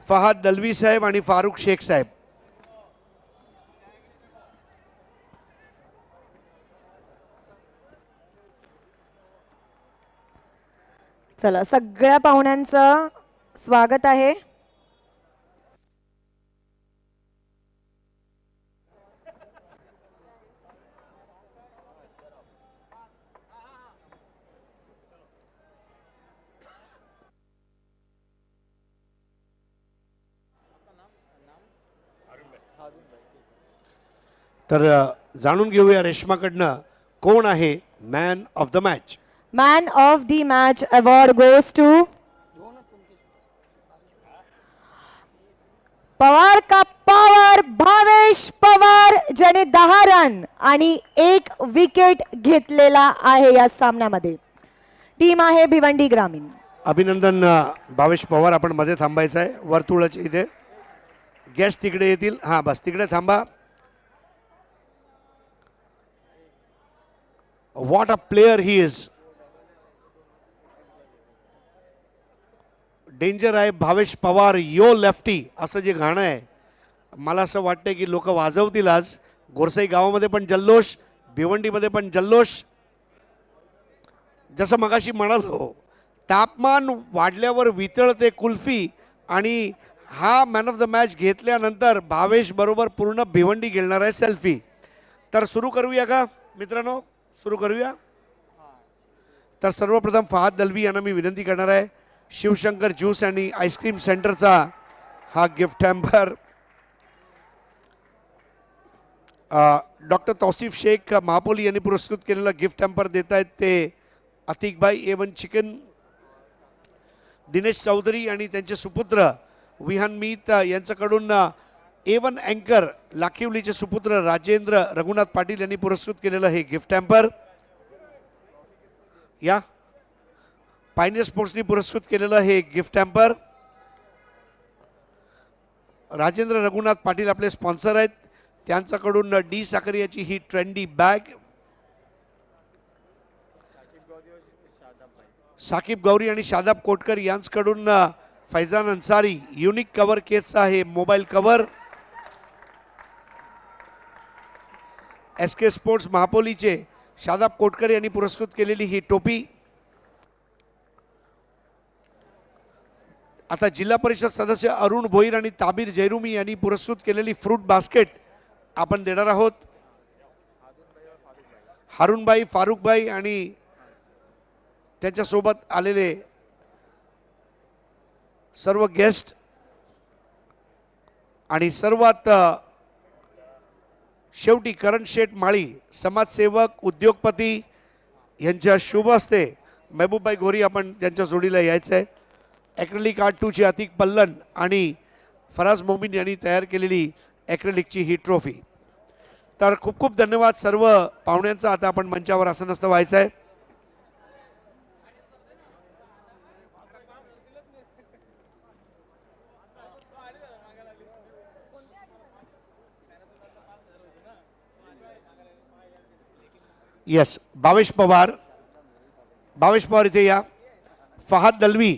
फहाद दलवी साहेब आणि फारुख शेख साहेब. चला सगळ्या पाहुण्यांचं स्वागत आहे. तर जाणून घेऊया रेश्माकडनं कोण आहे man of the match. Man of the match award goes to Pawar का पॉवर भावेश पवार, ज्याने 10 रन आणि 1 विकेट घेतलेला आहे या सामन्यामध्ये. टीम आहे भिवंडी ग्रामीण. अभिनंदन भावेश पवार. आपण मध्ये थांबायचं आहे, वर्तुळाच्या इथे. गेस्ट तिकडे येतील. हां बस तिकडे थांबा. What a player he is. Danger आहे भावेश पवार यो लेफ्टी असं जे गाणं आहे, मला असं वाटतं की लोक वाजवतील आज. गोरसाई गावामध्ये पण जल्लोष, भिवंडीमध्ये पण जल्लोष. जसं मगाशी म्हणालो, तापमान वाढल्यावर वितळते कुल्फी आणि हा मॅन ऑफ द मॅच घेतल्यानंतर भावेश बरोबर पूर्ण भिवंडी घेणार आहे सेल्फी. तर सुरू करूया का मित्रांनो, सुरू करूया. तर सर्वप्रथम फहाद दलवी यांना मी विनंती करणार आहे, शिवशंकर ज्यूस आणि आईस्क्रीम सेंटरचा हा gift hamper. Doctor Tausif Shaikh Mahapoli यांनी पुरस्कृत केलेला गिफ्ट हॅम्पर देत आहेत ते अतिकबाई A1 चिकन. दिनेश चौधरी आणि त्यांचे सुपुत्र विहान मीत यांच्याकडून A1 अँकर लाखिवलीचे सुपुत्र राजेंद्र रघुनाथ पाटील यांनी पुरस्कृत केलेलं हे गिफ्ट हॅम्पर. या पायनियर स्पोर्ट्सनी पुरस्कृत केलेलं हे गिफ्ट हॅम्पर. राजेंद्र रघुनाथ पाटील आपले स्पॉन्सर आहेत, त्यांच्याकडून डी साखरियाची ही ट्रेंडी बॅग. साकिब गौरी आणि शादाब कोटकर यांच्याकडून फैजान अन्सारी युनिक कवर केसचा आहे मोबाईल कवर. SK स्पोर्ट्स महापोलीचे शादाब कोटकर यांनी पुरस्कृत केलेली ही टोपी. आता जिल्हा परिषद सदस्य अरुण भोईर आणि ताबीर जैरुमी यांनी पुरस्कृत केलेली फ्रूट बास्केट आपण देणार आहोत. हारूनबाई, फारुखबाई आणि त्यांच्यासोबत आलेले सर्व गेस्ट आणि सर्वात शेवटी करण शेठ माळी समाजसेवक उद्योगपती यांच्या शुभ हस्ते महबूबबाई गोरी आपण त्यांच्या जोडीला यायचं आहे. ॲक्रेलिक आर्ट 2ची अतिक पल्लन आणि फराज मोमीन यांनी तयार केलेली ॲक्रेलिकची ही ट्रॉफी. तर खूप खूप धन्यवाद सर्व पाहुण्यांचा. आता आपण मंचावर आसनस्थ व्हायचं आहे. यस, भावेश पवार इथे या. फहाद दलवी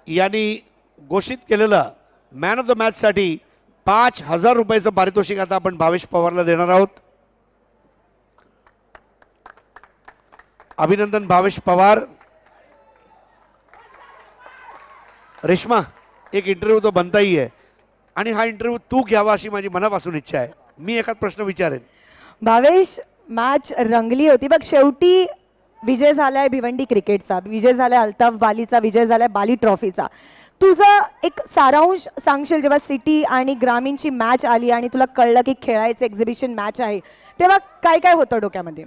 यांनी घोषित केलेलं मॅन ऑफ द मॅचसाठी 5,000 रुपयाचं पारितोषिक आता आपण भावेश पवारला देणार आहोत. अभिनंदन भावेश पवार. रेश्मा, एक इंटरव्ह्यू तो बनताही आहे आणि हा इंटरव्ह्यू तू घ्यावा अशी माझी मनापासून इच्छा आहे. मी एखाद प्रश्न विचारेन. भावेश, मॅच रंगली होती बघ, शेवटी विजय झालाय भिवंडी क्रिकेटचा, विजय झालाय अल्ताफ बालीचा, विजय झालाय बाली ट्रॉफीचा. तुझं एक सारांश सांगशील जेव्हा सिटी आणि ग्रामीणची मॅच आली आणि तुला कळलं की खेळायचं एक्झिबिशन मॅच आहे, तेव्हा काय काय होतं डोक्यामध्ये?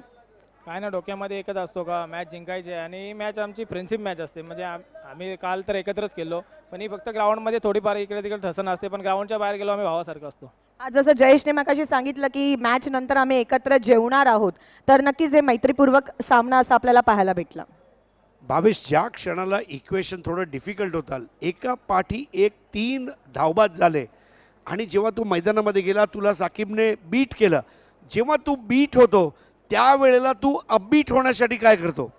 काय ना, डोक्यामध्ये एकच असतो का मॅच जिंकायची, आणि मॅच आमची फ्रेंडशिप मॅच असते. म्हणजे आम्ही काल तर एकत्रच केलो, पण ही फक्त ग्राउंडमध्ये थोडीफार इकडे तिकडे ठसन असते, पण ग्राउंडच्या बाहेर गेलो आम्ही भावासारखं असतो. आज जसं जयेशने मगाशी सांगितलं की मॅच नंतर आम्ही एकत्र जेवणार आहोत, तर नक्कीच हे मैत्रीपूर्वक सामना असा आपल्याला पाहायला भेटला. भावेश, ज्या क्षणाला इक्वेशन थोडं डिफिकल्ट होतं, एका पाठी 3 धावबाद झाले आणि जेव्हा तू मैदानामध्ये गेला तुला साकिबने बीट केलं. जेव्हा तू बीट होतो त्यावेळेला तू अपबीट होण्यासाठी काय करतो?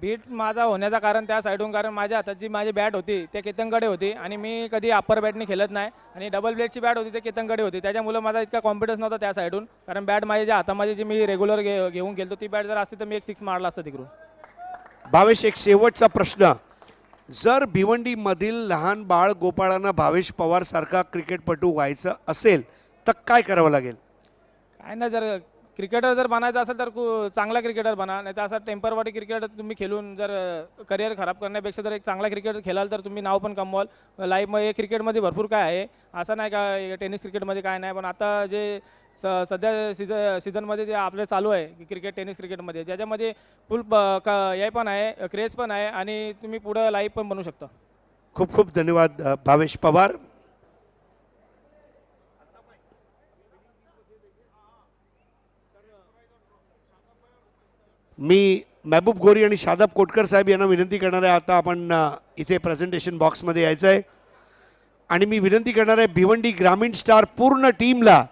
बीट माझा होण्याचं कारण त्या साईडून, कारण माझ्या हातात जी माझी बॅट होती ते केतनकडे होती आणि मी कधी अप्पर बॅटने खेळत नाही आणि डबल ब्लेडची बॅट होती ते केतनकडे होती, त्याच्यामुळे माझा इतका कॉन्फिडन्स नव्हता त्या साईडून, कारण बॅट माझ्या ज्या हातामध्ये जी मी रेग्युलर घेऊन खेळतो ती बॅट जर असती तर मी एक 6 मारला असता तिकडून. भावेश, एक शेवटचा प्रश्न. जर भिवंडीमधील लहान बाळ गोपाळांना भावेश पवार सारखा क्रिकेटपटू व्हायचं असेल तर काय करावं लागेल? काय नाही, जर क्रिकेटर जर बनायचं असेल तर चांगला क्रिकेटर बना, नाही तर असा टेम्परवाडी क्रिकेट तुम्ही खेळून जर करिअर खराब करण्यापेक्षा जर एक चांगला क्रिकेटर खेळाल तर तुम्ही नाव पण कमवाल लाईफमध्ये. क्रिकेटमध्ये भरपूर काय आहे, असं नाही का टेनिस क्रिकेटमध्ये काय नाही, पण आता जे सध्या सीझनमध्ये जे आपले चालू आहे क्रिकेट, टेनिस क्रिकेटमध्ये, ज्याच्यामध्ये फुल हे पण आहे, क्रेज पण आहे आणि तुम्ही पुढं लाईफ पण बनवू शकता. खूप खूप धन्यवाद भावेश पवार. मी महबूब गोरी आणि शादाब कोटकर साहेब यांना विनंती करणार आहे, आता आपण इथे प्रेझेंटेशन बॉक्समध्ये यायचं आहे आणि मी विनंती करणार आहे भिवंडी ग्रामीण स्टार पूर्ण टीमला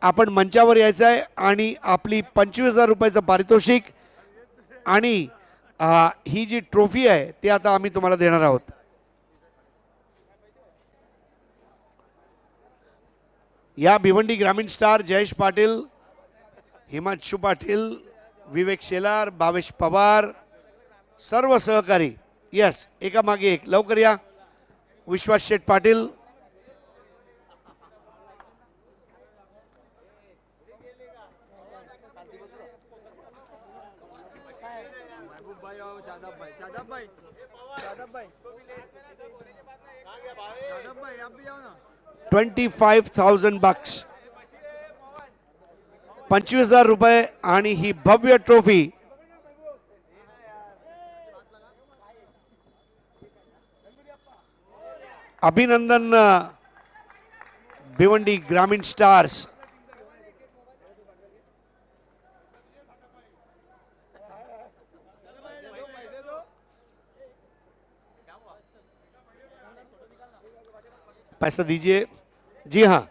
आपण मंचावर यायचं आहे आणि आपली 25,000 रुपयाचं पारितोषिक आणि ही जी ट्रॉफी आहे ती आता आम्ही तुम्हाला देणार आहोत. या भिवंडी ग्रामीण स्टार जयेश पाटील, हिमांशु पाटील, विवेक शेलार, भावेश पवार, सर्व सहकारी. यस, एका मागे एक, लवकर या. विश्वास शेठ पाटील, $25,000, 25,000 रुपये आणि ही भव्य ट्रॉफी. अभिनंदन भिवंडी ग्रामीण स्टार्स. पैसा दीजिए. जी हाँ,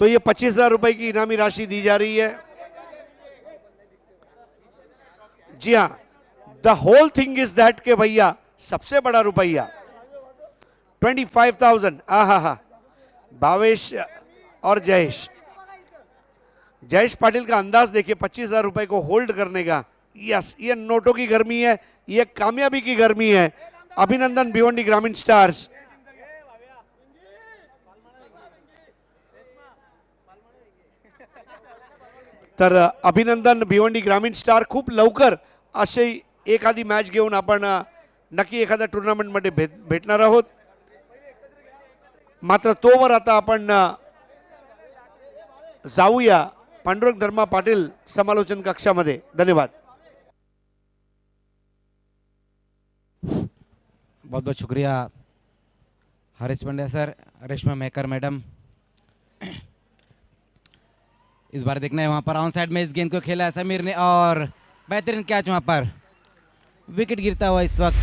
तो ये 25,000 रुपए की इनामी राशि दी जा रही है. जी हाँ, the whole thing is that के भैया सबसे बड़ा रुपया 25,000. हा, भावेश और जयेश पाटिल का अंदाज देखिए 25,000 रुपए को होल्ड करने का. यस, ये नोटों की गर्मी है, ये कामयाबी की गर्मी है. अभिनंदन भिवंडी ग्रामीण स्टार्स. तर अभिनंदन भिवंडी ग्रामीण स्टार. खूप लवकर अशी एखादी मॅच घेऊन आपण नक्की एखाद्या टुर्नामेंटमध्ये भेटणार आहोत. मात्र तोवर आता आपण जाऊया पांडुरंग धर्मा पाटील समालोचन कक्षामध्ये. धन्यवाद. बहुत बहुत शुक्रिया Harish Pandya sir, Reshma maker madam. इस बार देखना है वहाँ पर ऑन साइड में इस गेंद को खेला है समीर ने और बेहतरीन कैच वहाँ पर. विकेट गिरता हुआ इस वक्त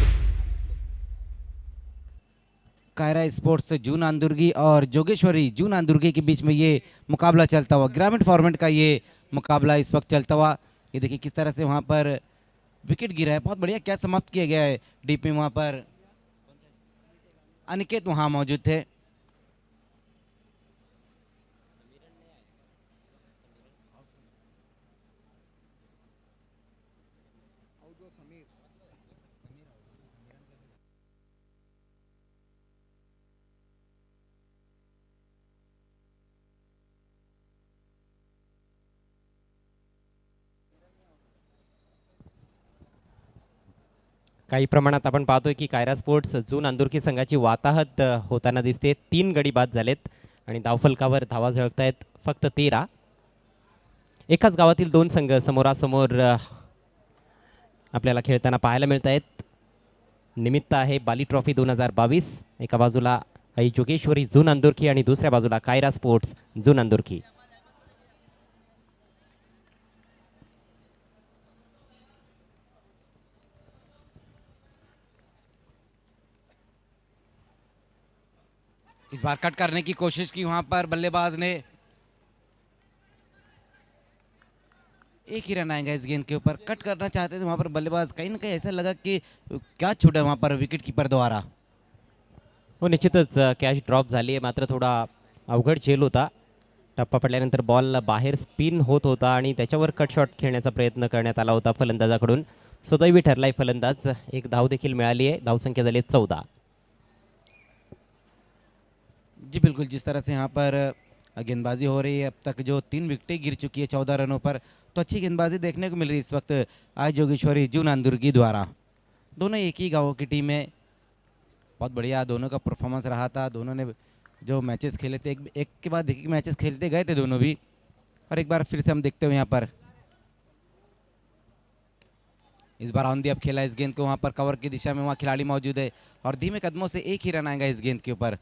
कायरा स्पोर्ट्स जून आंदुर्गी और जोगेश्वरी जून आंदुर्गी के बीच में ये मुकाबला चलता हुआ, ग्रामीण फॉर्मेट का ये मुकाबला इस वक्त चलता हुआ. ये देखिए किस तरह से वहाँ पर विकेट गिरा है. बहुत बढ़िया कैच समाप्त किया गया है. डीपी वहाँ पर अनिकेत वहाँ मौजूद थे. काही प्रमाणात आपण पाहतोय की कायरा स्पोर्ट्स जून अंदुर्की संघाची वाताहत होताना दिसते. 3 गडी बाद झालेत आणि धावफलकावर धावा झळकतायत फक्त 13. एकाच गावातील 2 संघ समोरासमोर आपल्याला खेळताना पाहायला मिळत आहेत. निमित्त आहे बाली ट्रॉफी 2022. एका बाजूला आई जोगेश्वरी जून अंदुर्की आणि दुसऱ्या बाजूला कायरा स्पोर्ट्स जून अंदुर्की. इस बार कट करने की कोशिश की वहाँ पर बल्लेबाज ने. एक ही रन आएगा इस गेंद के ऊपर। कट करना चाहते थे वहाँ पर बल्लेबाज, कहीं ना कहीं ऐसा लगा कि क्या छूटा वहाँ पर विकेट कीपर द्वारा। हो निश्चितच कॅच ड्रॉप झाली आहे, मात्र थोडा अवघड झेल होता. टप्पा पडल्यानंतर बॉल बाहेर स्पिन होत होता आणि त्याच्यावर कट शॉट खेळण्याचा प्रयत्न करण्यात आला होता फलंदाजाकडून. सुदैवी ठरलाय फलंदाज. एक धाव देखील मिळाली आहे. धावसंख्या झाली आहे 14. जी बिल्कुल, जिस तरह से यहाँ पर गेंदबाजी हो रही है, अब तक जो 3 विकेटें गिर चुकी है 14 रनों पर, तो अच्छी गेंदबाजी देखने को मिल रही है इस वक्त आज जोगेश्वरी जून आंदुर्गी द्वारा। दोनों एक ही गाँव की टीम है, बहुत बढ़िया दोनों का परफॉर्मेंस रहा था। दोनों ने जो मैचेस खेले थे, एक के बाद एक मैचेस खेलते गए थे दोनों भी। और एक बार फिर से हम देखते हुए यहाँ पर इस बार ऑन दी अप खेला इस गेंद को, वहाँ पर कवर की दिशा में वहाँ खिलाड़ी मौजूद है और धीमे कदमों से एक ही रन आएगा इस गेंद के ऊपर।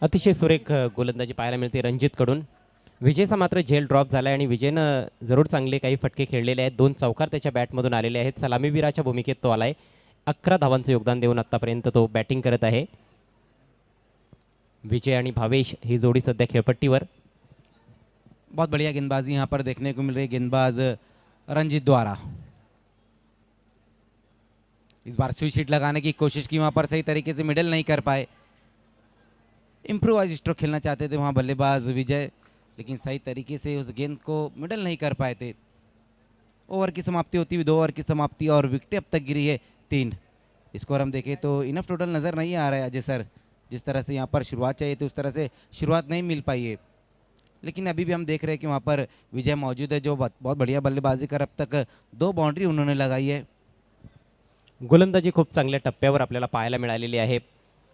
अतिशय सुरेख गोलंदाजी पाहायला मिळते रणजितकडून. विजयचा मात्र झेल ड्रॉप झाला आहे आणि विजयनं जरूर चांगले काही फटके खेळलेले आहेत. 2 चौकार त्याच्या बॅटमधून आलेले आहेत. सलामीवीराच्या भूमिकेत तो आलाय. 11 धावांचं योगदान देऊन आतापर्यंत तो बॅटिंग करत आहे. विजय आणि भावेश ही जोडी सध्या खेळपट्टीवर. बहुत बढ़िया गेंदबाजी यहाँ पर देखने को मिल रही है गेंदबाज रंजीत द्वारा। इस बार स्विच हिट लगाने की कोशिश की, वहाँ पर सही तरीके से मिडल नहीं कर पाए। इम्प्रोवाइज स्ट्रोक खेलना चाहते थे वहाँ बल्लेबाज विजय, लेकिन सही तरीके से उस गेंद को मिडल नहीं कर पाए थे। ओवर की समाप्ति होती हुई 2 ओवर की समाप्ति और विकेटें अब तक गिरी है 3। स्कोर हम देखें तो इनफ टोटल नज़र नहीं आ रहा है अजय सर। जिस तरह से यहाँ पर शुरुआत चाहिए थी उस तरह से शुरुआत नहीं मिल पाई है, लेकिन अभी भी हम देख रहे हैं कि वहाँ पर विजय मौजूद है जो बहुत बढ़िया बल्लेबाजी कर अब तक 2 बाउंड्री उन्होंने लगाई है। गोलंदाजी खूप चांगल्या टप्प्यावर आपल्याला पाहायला मिळालेली आहे.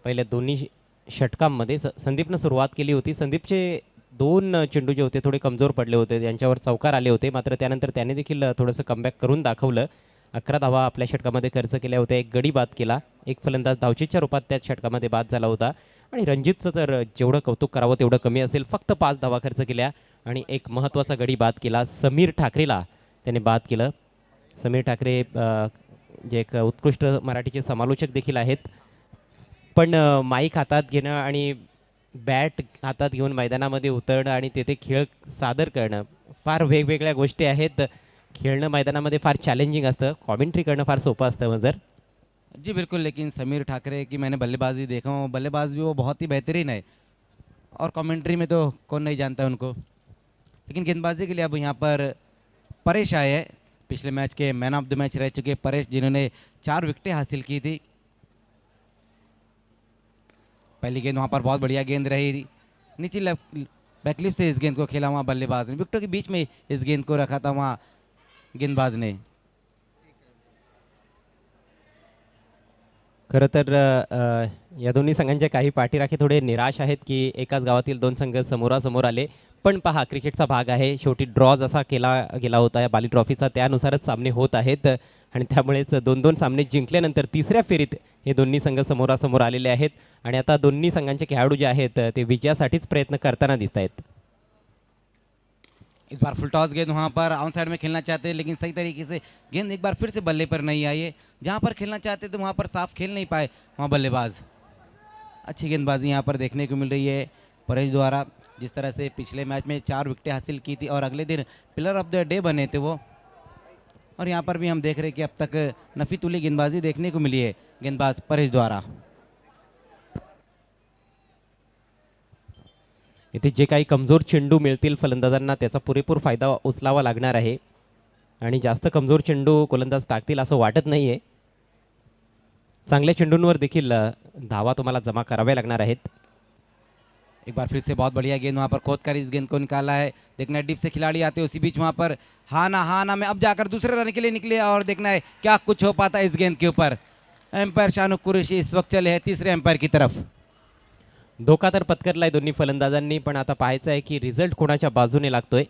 पहिल्या दोन्ही षटकांमध्ये संदीपनं सुरुवात केली होती. संदीपचे 2 चेंडू जे होते थोडे कमजोर पडले होते, त्यांच्यावर चौकार आले होते, मात्र त्यानंतर त्याने देखील थोडंसं कमबॅक करून दाखवलं. 11 धावा आपल्या षटकामध्ये खर्च केल्या होत्या. एक गडी बाद केला. एक फलंदाज धावचीच्या रूपात त्या षटकामध्ये बाद झाला होता. आणि रणजितचं तर जेवढं कौतुक करावं तेवढं कमी असेल. फक्त 5 धावा खर्च केल्या आणि एक महत्त्वाचा गडी बाद केला. समीर ठाकरेला त्याने बाद केलं. समीर ठाकरे जे एक उत्कृष्ट मराठीचे समालोचक देखील आहेत, पण माईक हातात घेणं आणि बॅट हातात घेऊन मैदानामध्ये उतरणं आणि तेथे खेळ सादर करणं फार वेगवेगळ्या गोष्टी आहेत. खेळणं मैदानामध्ये फार चॅलेंजिंग असतं, कॉमेंट्री करणं फार सोपं असतं मंजर. जी बिल्कुल, लेकिन समीर ठाकरे की मैंने बल्लेबाजी देखा हूँ, बल्लेबाज भी वो बहुत ही बेहतरीन है और कमेंट्री में तो कौन नहीं जानता है उनको। लेकिन गेंदबाजी के लिए अब यहाँ पर परेश आए हैं, पिछले मैच के मैन ऑफ द मैच रह चुके परेश, जिन्होंने 4 विकेटें हासिल की थी। पहली गेंद वहाँ पर बहुत बढ़िया गेंद रही थी, नीचे लेफ्ट बैकलिप से इस गेंद को खेला वहाँ बल्लेबाज ने, विकेटों के बीच में इस गेंद को रखा था वहाँ गेंदबाज ने। खरं तर या दोन्ही संघांचे काही पाठीराखे थोडे निराश आहेत की एकाच गावातील 2 संघ समोरासमोर आले. पण पहा, क्रिकेटचा भाग आहे. शेवटी ड्रॉ जसा केला गेला होता या बाली ट्रॉफीचा, त्यानुसारच सामने होत आहेत आणि त्यामुळेच 2-2 सामने जिंकल्यानंतर तिसऱ्या फेरीत हे दोन्ही संघ समोरासमोर आलेले आहेत आणि आता दोन्ही संघांचे खेळाडू जे आहेत ते विजयासाठीच प्रयत्न करताना दिसत आहेत. इस बार फुल टॉस गेंद वहाँ पर ऑन साइड में खेलना चाहते हैं, लेकिन सही तरीके से गेंद एक बार फिर से बल्ले पर नहीं आई है। जहाँ पर खेलना चाहते थे वहाँ पर साफ खेल नहीं पाए वहाँ बल्लेबाज। अच्छी गेंदबाजी यहाँ पर देखने को मिल रही है परेश द्वारा। जिस तरह से पिछले मैच में 4 विकेटें हासिल की थी और अगले दिन प्लेयर ऑफ द डे बने थे वो, और यहाँ पर भी हम देख रहे हैं कि अब तक नफी तुली गेंदबाजी देखने को मिली है गेंदबाज परेश द्वारा। इथे जे काही कमजोर चेंडू मिळतील फलंदाजांना त्याचा पुरेपूर फायदा उचलावा लागणार आहे आणि जास्त कमजोर चेंडू गोलंदाज टाकतील असं वाटत नाही आहे. चांगल्या चेंडूंवर देखील धावा तुम्हाला जमा कराव्या लागणार आहेत. एक बार फिर से बहुत बढ़िया गेंद वहाँ पर खोद कर इस गेंद को निकाला है। देखना है डीप से खिलाड़ी आते हैं, उसी बीच वहाँ पर हाना में अब जाकर दूसरे रन के लिए निकले और देखना है क्या कुछ हो पाता है इस गेंद के ऊपर। एम्पायर शानुक कुरैशी इस वक्त चले हैं तीसरे एम्पायर की तरफ। धोका तर पत्करलाय दोन्ही फलंदाजांनी, पण आता पाहायचं आहे की रिझल्ट कोणाच्या बाजूने लागतोय.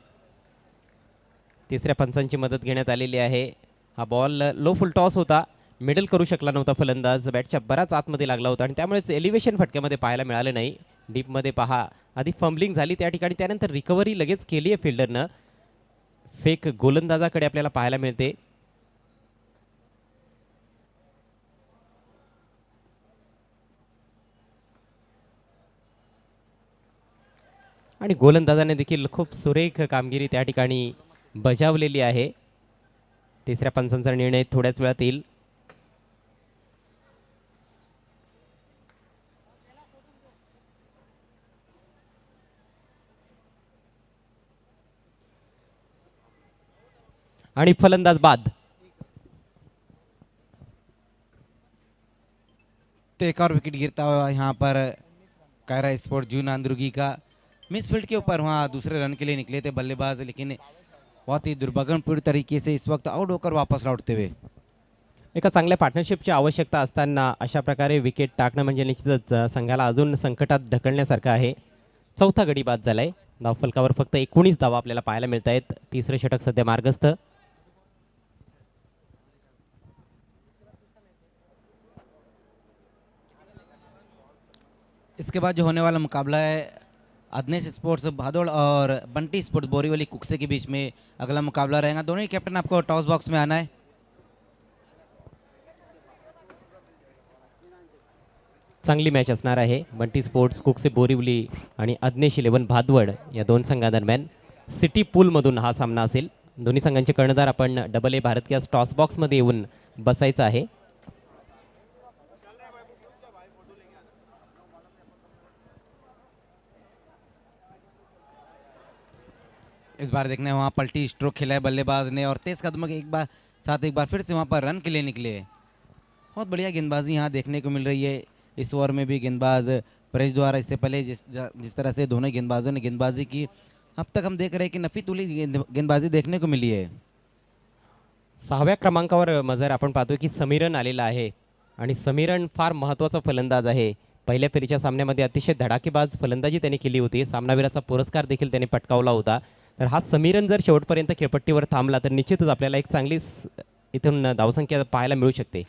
तिसऱ्या पंचांची मदत घेण्यात आलेली आहे. हा बॉल लो फुल टॉस होता, मिडल करू शकला नव्हता फलंदाज, बॅटच्या बराच आतमध्ये लागला होता आणि त्यामुळेच एलिव्हेशन फटक्यामध्ये पाहायला मिळालं नाही. डीपमध्ये पहा, आधी फंबलिंग झाली त्या ठिकाणी, त्यानंतर रिकव्हरी लगेच केली आहे फिल्डरनं. फेक गोलंदाजाकडे आपल्याला पाहायला मिळते. आणि गोलंदाजाने देखील खूप सुरेख कामगिरी त्या ठिकाणी बजावलेली आहे. तिसऱ्या पंचांचा निर्णय थोड्याच वेळात येईल. आणि फलंदाज बाद. तो एक और विकेट गिरता हुआ यहाँ पर कायरा स्पोर्ट्स जून आंदुर्गी का मिसफील्ड के ऊपर वहाँ दूसरे रन के लिए निकले थे बल्लेबाज, लेकिन बहुत ही दुर्भाग्यपूर्ण तरीके से इस वक्त आउट होकर वापस लौटते हुए. एका चांगल्या पार्टनरशिपची आवश्यकता असताना अशा प्रकारे विकेट टाकणं म्हणजे निश्चितच संघाला अजून संकटात ढकलण्यासारखं आहे. चौथा गडी बाद झालाय. धावफलकावर फक्त 19 धावा आपल्याला पाहायला मिळत आहेत. तिसरं षटक सध्या मार्गस्थ. इसके बाद जो होने वाला मुकाबला है अदनेश स्पोर्ट्स भादोड़ और बंटी स्पोर्ट्स बोरीवली कुक्से के बीच में अगला मुकाबला रहेगा. दोनों ही कैप्टन आपको टॉस बॉक्स में आना है. चांगली मॅच असणार आहे. बंटी स्पोर्ट्स कुक्से बोरिवली आणि अदनेश 11 भादवड या दोन संघादरम्यान सिटी पूलमधून हा सामना असेल. दोन्ही संघांचे कर्णधार आपण AA भारत या टॉस बॉक्समध्ये येऊन बसायचं आहे. इस बार देखना है वहाँ पलटी स्ट्रोक खेला है बल्लेबाज ने और तेज कदमों के एक बार फिर से वहाँ पर रन के लिए निकले. बहुत बढ़िया गेंदबाजी यहाँ देखने को मिल रही है. इस ओवर में भी गेंदबाज परेश द्वारा इससे पहले जिस तरह से दोनों गेंदबाजों ने गेंदबाजी की, अब तक हम देख रहे हैं कि नफी तुली गेंदबाजी देखने को मिली है. 6व्या क्रमांकावर मजर आपण पाहतोय की समीरन आलेला आहे आणि समीरन फार महत्त्वाचा फलंदाज आहे. पहिल्या फेरीच्या सामन्यामध्ये अतिशय धडाकेबाज फलंदाजी त्याने केली होती. सामनावीराचा पुरस्कार देखील त्याने पटकावला होता. तर हा समीरन जर शेवटपर्यंत खेळपट्टीवर थांबला तर निश्चितच आपल्याला एक चांगली इथून धावसंख्या पाहायला मिळू शकते.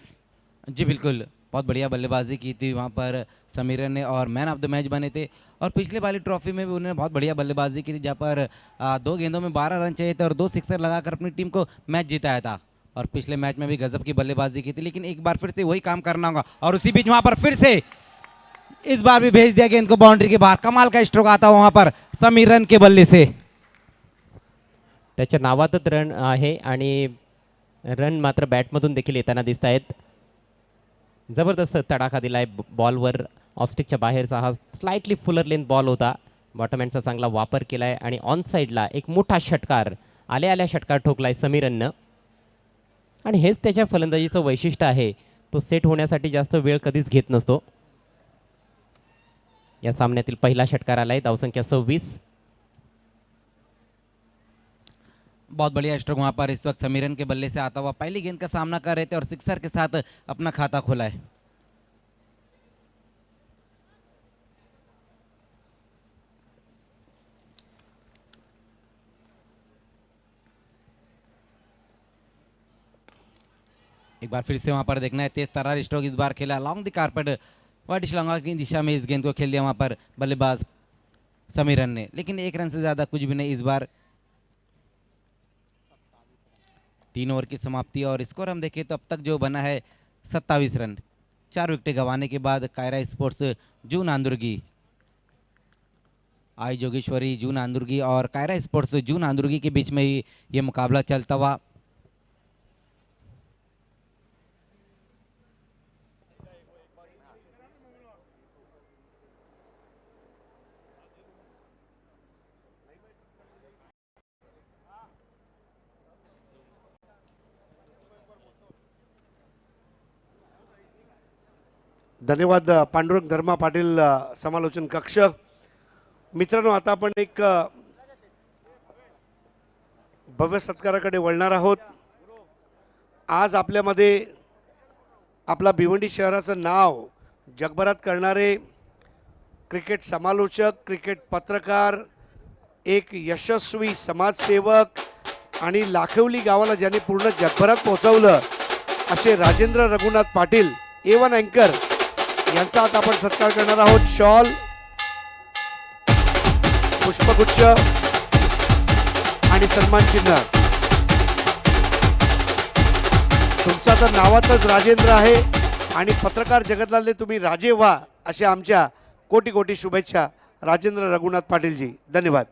जी बिल्कुल, बहुत बढ़िया बल्लेबाजी की थी वहाँ पर समीरन ने और मैन ऑफ द मैच बने थे. और पिछले वाली ट्रॉफी में भी उन्होंने बहुत बढ़िया बल्लेबाजी की थी जहाँ पर 2 गेंदों में 12 रन चाहिए थे और 2 सिक्सर लगाकर अपनी टीम को मैच जिताया था. और पिछले मैच में भी गजब की बल्लेबाजी की थी, लेकिन एक बार फिर से वही काम करना होगा. और उसी बीच वहाँ पर फिर से इस बार भी भेज दिया गेंद को बाउंड्री के बाहर. कमाल का स्ट्रोक आता वहाँ पर समीरन के बल्ले से. त्याच्या नावातच रन आहे आणि रन मात्र बॅटमधून देखील येताना दिसत आहेत. जबरदस्त तडाखा दिलाय बॉलवर. ऑफस्टिकच्या बाहेरचा हा स्लाइटली फुलर लेंथ बॉल होता. बॉटमहँडचा चांगला वापर केलाय आणि ऑन साईडला एक मोठा षटकार आल्या षटकार ठोकलाय समीरननं. आणि हेच त्याच्या फलंदाजीचं वैशिष्ट्य आहे. तो सेट होण्यासाठी जास्त वेळ कधीच घेत नसतो. या सामन्यातील पहिला षटकार आलाय. धावसंख्या 26. बहुत बढ़िया स्ट्रोक वहाँ पर इस वक्त समीरन के बल्ले से आता हुआ पहली गेंद का सामना कर रहे थे और सिक्सर के साथ अपना खाता खोला है. एक बार फिर से वहाँ पर देखना है तेज तर्रार स्ट्रोक इस बार खेला long the carpet white Sri Lanka की दिशा में इस गेंद को खेल दिया वहाँ पर बल्लेबाज समीरन ने, लेकिन 1 रन से ज़्यादा कुछ भी नहीं. इस बार 3 ओवर की समाप्ति और स्कोर हम देखें तो अब तक जो बना है 27 रन. 4 विकेटें गंवाने के बाद कायरा स्पोर्ट्स जून आंदुर्गी, आई जोगेश्वरी जून आंदुर्गी और कायरा स्पोर्ट्स जून आंदुर्गी के बीच में ही ये मुकाबला चलता हुआ. धन्यवाद पांडुरंग धर्मा पाटील समालोचन कक्ष. मित्रांनो, आता आपण एक भव्य सत्काराकडे वळणार आहोत. आज आपल्यामध्ये आपला भिवंडी शहराचं नाव जगभरात करणारे क्रिकेट समालोचक, क्रिकेट पत्रकार, एक यशस्वी समाजसेवक आणि लाखवली गावाला ज्यांनी पूर्ण जगभरात पोहोचवलं असे राजेंद्र रघुनाथ पाटील A1 अँकर यांचा आता आपण सत्कार करणार आहोत. शॉल, पुष्पगुच्छ आणि सन्मान चिन्ह. तुमचा तर नावातच राजेंद्र आहे आणि पत्रकार जगतातले तुम्ही राजे व्हा अशा आमच्या कोटी कोटी शुभेच्छा राजेंद्र रघुनाथ पाटीलजी. धन्यवाद.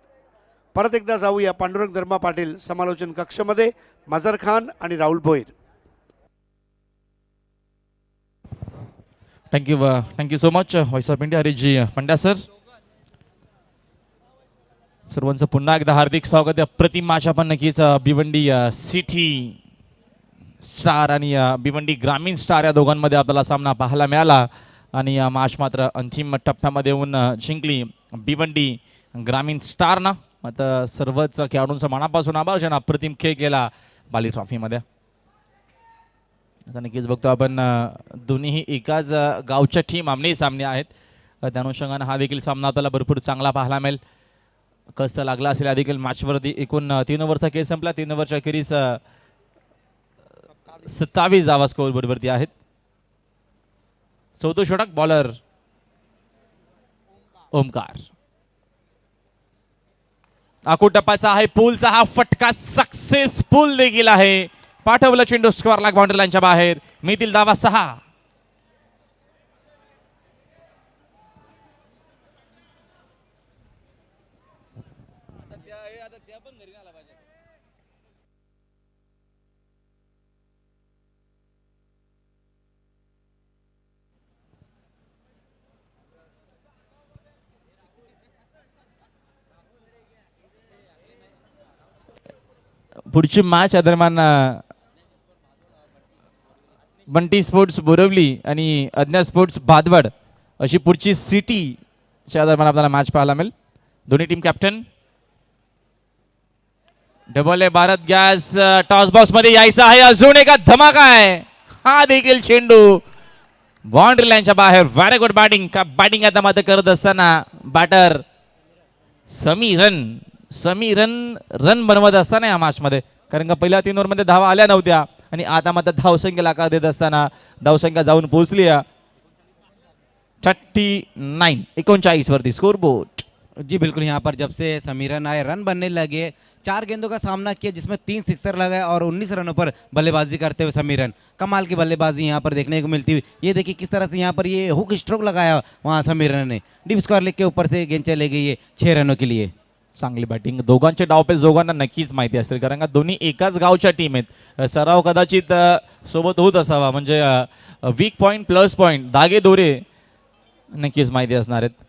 परत एकदा जाऊया पांडुरंग धर्मा पाटील समालोचन कक्षमध्ये. मजर खान आणि Rahul Bhoir. Thank you so much voice of India Harishji Pandya sir. सर्वांचं पुन्हा एकदा हार्दिक स्वागत आहे. अप्रतिम मॅच आपण नक्कीच भिवंडी सिटी स्टार आणि भिवंडी ग्रामीण स्टार या दोघांमध्ये आपल्याला सामना पाहायला मिळाला आणि मॅच मात्र अंतिम टप्प्यामध्ये येऊन जिंकली भिवंडी ग्रामीण स्टारनं. मात्र सर्वच खेळाडूंचा मनापासून आभार ज्यांना अप्रतिम खेळ केला बाली ट्रॉफीमध्ये. आता नक्कीच बघतो आपण दोन्हीही एकाच गावच्या टीम आमने सामने आहेत. त्या अनुषंगानं हा देखील सामना आपल्याला भरपूर चांगला पाहायला मिळेल. कस्त लागला असेल या देखील मॅचवरती. एकूण 3 ओव्हरचा खेळ संपला. 3 ओव्हरच्या अखेरीस 27 धावा स्कोअर बरोबरती आहेत. चौथं षटक बॉलर ओमकार. टप्प्याचा आहे. पूलचा हा फटका सक्सेसफुल देखील आहे. पाठवलं चेंडू स्क्वेअरला बाउंड्री लाईनच्या बाहेर. मिळतील धावा 6. पुढची मॅच या दरम्यान बंटी स्पोर्ट्स बोरवली आणि अज्ञा स्पोर्ट्स भादवड अशी पुढची सिटीच्या दरम्यान आपल्याला मॅच पाहायला मिळेल. दोन्ही team captain. Double A Bharat gas toss box मध्ये यायचा आहे. अजून एका धमाका आहे. हा देखील चेंडू बाउंड्री लाईनच्या बाहेर. Very good batting. का बॅटिंग आता मात्र करत असताना बॅटर समीरन रन बनवत असताना या मॅचमध्ये. कारण का पहिल्या 3 ओव्हरमध्ये धावा आल्या नव्हत्या आणि आता मात्र धावसंख्येला आकार देत असताना धावसंख्या जाऊन पोहोचली 39 वरती स्कोर बोर्ड. जी बिल्कुल. यहाँ पर जब से समीरन आए रन बनने लगे. 4 गेंदों का सामना किया जिसमें 3 सिक्सर लगाए और 19 रनों पर बल्लेबाजी करते हुए समीरन. कमाल की बल्लेबाजी यहाँ पर देखने को मिलती हुई. ये देखिए किस तरह से यहाँ पर ये हुक स्ट्रोक लगाया वहाँ समीरन ने. डीप स्क्वायर लेग के ऊपर से गेंद चले गई है 6 रनों के लिए. चांगली बॅटिंग. दोघांचे डावपेच दोघांना नक्कीच माहिती असतील कारण का दोन्ही एकाच गावच्या टीम आहेत. सराव कदाचित सोबत होत असावा. म्हणजे वीक पॉईंट प्लस पॉईंट धागे दोरे नक्कीच माहिती असणार आहेत.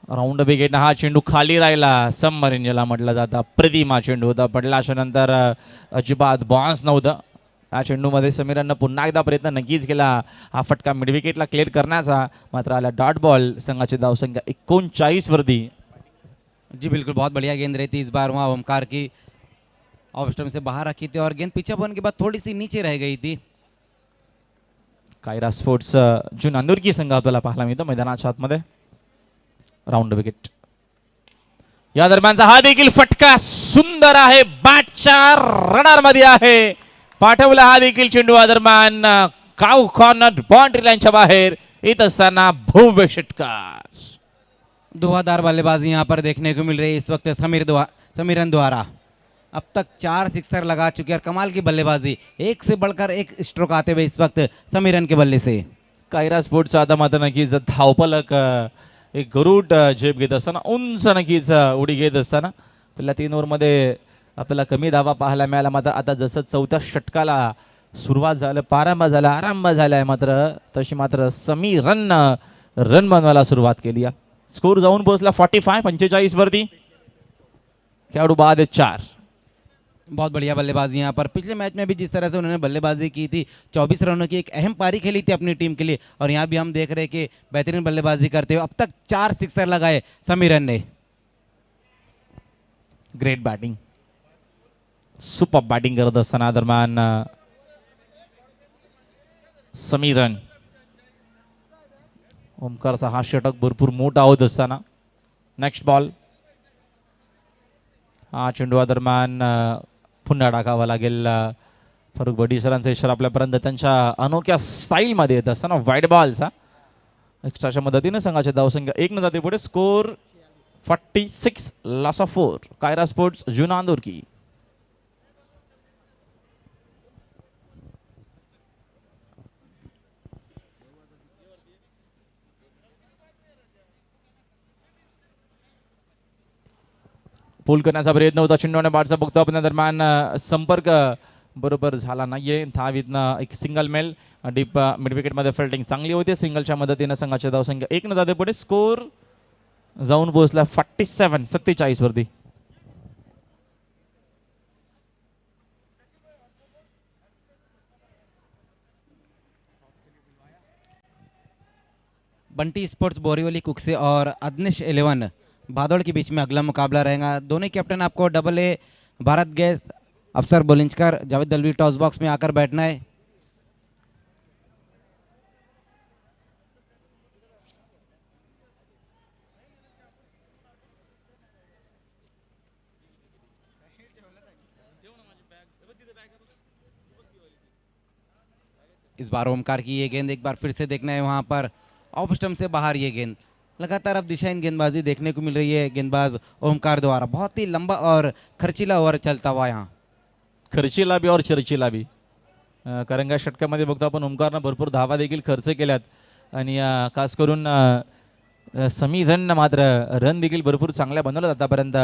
राऊंड विकेट हा चेंडू खाली राहिला. सबमरीन ज्याला म्हटलं जातं. प्रतिमा चेंडू होता. पडल्याच्या नंतर अजिबात बॉन्स नव्हतं. या चेंडूमध्ये समीरननं पुन्हा एकदा प्रयत्न नक्कीच केला हा फटका मिड विकेटला क्लिअर करण्याचा. मात्र आला डॉट बॉल. संघाची धावसंख्या 39 वरती. जी बिल्कुल. बहुत बढ़िया गेंद रही थी इस बार वहाँ ओमकार की. ऑफ स्टंप से बाहर रखी थी और गेंद पीछे होने के बाद थोड़ी सी नीचे रह गई थी. कायरा स्पोर्ट्स जून अंदुर्की संघ आपल्याला पाहायला मिळतो मैदानाच्या आतमध्ये. Round wicket. या दरम्यानचा हा देखील फटका सुंदर आहे. बॅटच्या रडार मध्ये आहे. पाठवला हा देखील चेंडू या दरम्यान काव कॉर्नर बाउंड्री लाईनच्या बाहेर येत असताना भव्य षटकार. धुआंधार बल्लेबाजी यहाँ पर देखने को मिल रही है इस वक्त समीरन द्वारा. अब तक 4 सिक्सर लगा चुके और कमाल की बल्लेबाजी. एक से बढ़कर एक स्ट्रोक आते हुए इस वक्त समीरन के बल्ले से. कायरा स्पोर्ट्सचा आता मात्र नक्कीच धावपलक एक गरुड झेप घेत असताना उंच नक्कीच उडी घेत असताना. पहिल्या 3 ओव्हरमध्ये आपल्याला कमी धावा पाहायला मिळाला. मात्र आता जसं 4थ्या षटकाला सुरुवात झालं प्रारंभ झाला आरंभ झाला आहे मात्र तशी मात्र समीरन रन बनवायला सुरुवात केली. स्कोर जाऊन पोहोचला 45 वरती. खेळाडू बाद 4. बहुत बढ़िया बल्लेबाजी यहाँ पर. पिछले मैच में भी जिस तरह से उन्होंने बल्लेबाजी की थी 24 रनों की एक अहम पारी खेली थी अपनी टीम के लिए और यहाँ भी हम देख रहे हैं कि बेहतरीन बल्लेबाजी करते हुए अब तक 4 सिक्सर लगाए समीरन ने. Great batting. सुपर बॅटिंग करत असताना दरम्यान समीरन. ओमकारचा हा षटक भरपूर मोठा होत असताना. Next ball. हा चेंडू दरम्यान पुन्हा टाकावा लागेल. फारुख बडी सरांचा इशारा आपल्यापर्यंत त्यांच्या अनोख्या स्टाईलमध्ये येत असताना वाईड बॉलचा एक्स्ट्राच्या मदतीने संघाची धावसंख्या 1 न जाते पुढे. Score 46 loss of 4. Kaira sports जुना अंदुर्की. पूल करण्याचा प्रयत्न होता चेंडू आणि बॅटचा बघतो आपण दरम्यान संपर्क बरोबर झाला नाहीये. धावीतनं एक सिंगल मेल डीप मिड विकेटमध्ये फिल्डिंग चांगली होती. सिंगलच्या मदतीनं संघाची धावसंख्या 1 जाते पुढे. स्कोर जाऊन पोहोचला 47-47 वरती. बंटी स्पोर्ट्स बोरीवली कुक्से और अदनिश 11 भादौड़ के बीच में अगला मुकाबला रहेगा. दोनों कैप्टन आपको डबल ए भारत गैस अफसर बोलिंजकर जावेद दलवी टॉस बॉक्स में आकर बैठना है. इस बार ओमकार की ये गेंद एक बार फिर से देखना है वहां पर ऑफ स्टंप से बाहर. ये गेंद लगातार अब दिशाहीन गेंदबाजी देखने को मिल रही है गेंदबाज ओमकार द्वारा. बहुत ही लंबा और खर्चीला ओव्हर चलता हुआ यहाँ. खर्चीला बी और चर्चीला बी. कारण का षटकामध्ये बघतो आपण ओमकारनं भरपूर धावा देखील खर्च केल्यात आणि खास करून समी रन मात्र रन देखील भरपूर चांगल्या बनवल्यात आतापर्यंत.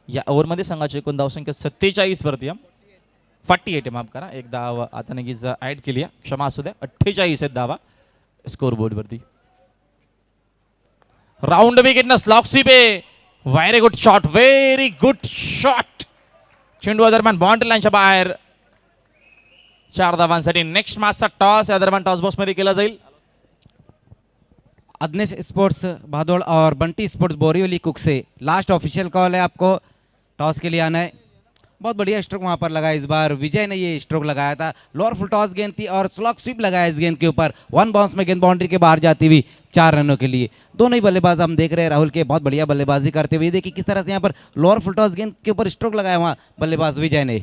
या ओव्हरमध्ये संघाची एकूण धावसंख्या 47 वरती. 48 माफ करा. एक धाव आता नक्कीच ॲड केली आहे, क्षमा असू द्या. 48 आहेत धावा स्कोर बोर्ड वरती. राउंड विकेटनं स्लॉक स्वीप आहे. Very good shot, very good shot. चेंडू दरम्यान बाउंड्री लाईनच्या बाहेर. 4 धावांसाठी नेक्स्ट मॅचचा टॉस या दरम्यान टॉस बॉक्स मध्ये केला जाईल. अदनिश स्पोर्ट्स भादौड़ और बंटी स्पोर्ट्स बोरीवली कुक से लास्ट ऑफिशियल कॉल है. आपको टॉस के लिए आना है. बहुत बढ़िया स्ट्रोक वहां पर लगा. इस बार विजय ने ये स्ट्रोक लगाया था. लोअर फुल टॉस गेंद थी और स्लॉक स्वीप लगाया इस गेंद के ऊपर. 1 बाउंस में गेंद बाउंड्री के बाहर जाती हुई 4 रनों के लिए. दोनों ही बल्लेबाज हम देख रहे हैं राहुल के बहुत बढ़िया बल्लेबाजी करते हुए. देखिए किस तरह से यहाँ पर लोअर फुल टॉस गेंद के ऊपर स्ट्रोक लगाया वहाँ बल्लेबाज विजय ने.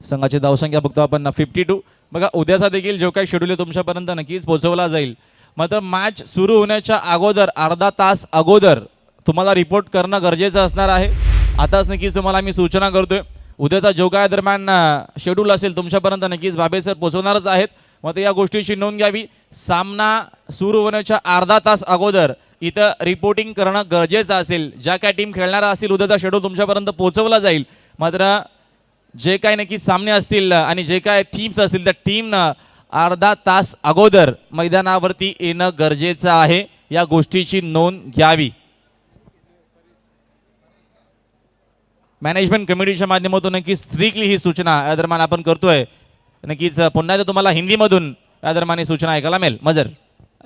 संघाची धावसंख्या बघतो आपण 52. बघा उद्याचा देखील जो काही शेड्यूल आहे तुमच्यापर्यंत नक्कीच पोहोचवला जाईल. मात्र मॅच सुरू होण्याच्या अगोदर अर्धा तास अगोदर तुम्हाला रिपोर्ट करणं गरजेचं असणार आहे. आताच नक्कीच तुम्हाला मी सूचना करतोय. उद्याचा जो काय दरम्यान शेड्यूल असेल तुमच्यापर्यंत नक्कीच बाबे सर पोहोचवणारच आहेत. मात्र या गोष्टीची नोंद घ्यावी. सामना सुरू होण्याच्या अर्धा तास अगोदर इथं रिपोर्टिंग करणं गरजेचं असेल. ज्या काय टीम खेळणारा असतील उद्याचा शेड्यूल तुमच्यापर्यंत पोहोचवला जाईल. मात्र जे काय नक्कीच सामने असतील आणि जे काय टीम्स असतील त्या टीमनं अर्धा तास अगोदर मैदानावरती येणं गरजेचं आहे. या गोष्टीची नोंद घ्यावी. मॅनेजमेंट कमिटीच्या माध्यमातून नक्कीच स्ट्रिक्टली ही सूचना या दरम्यान आपण करतोय. नक्कीच पुन्हा एकदा तुम्हाला हिंदीमधून या दरम्यान ही सूचना ऐकायला मिळेल. मजर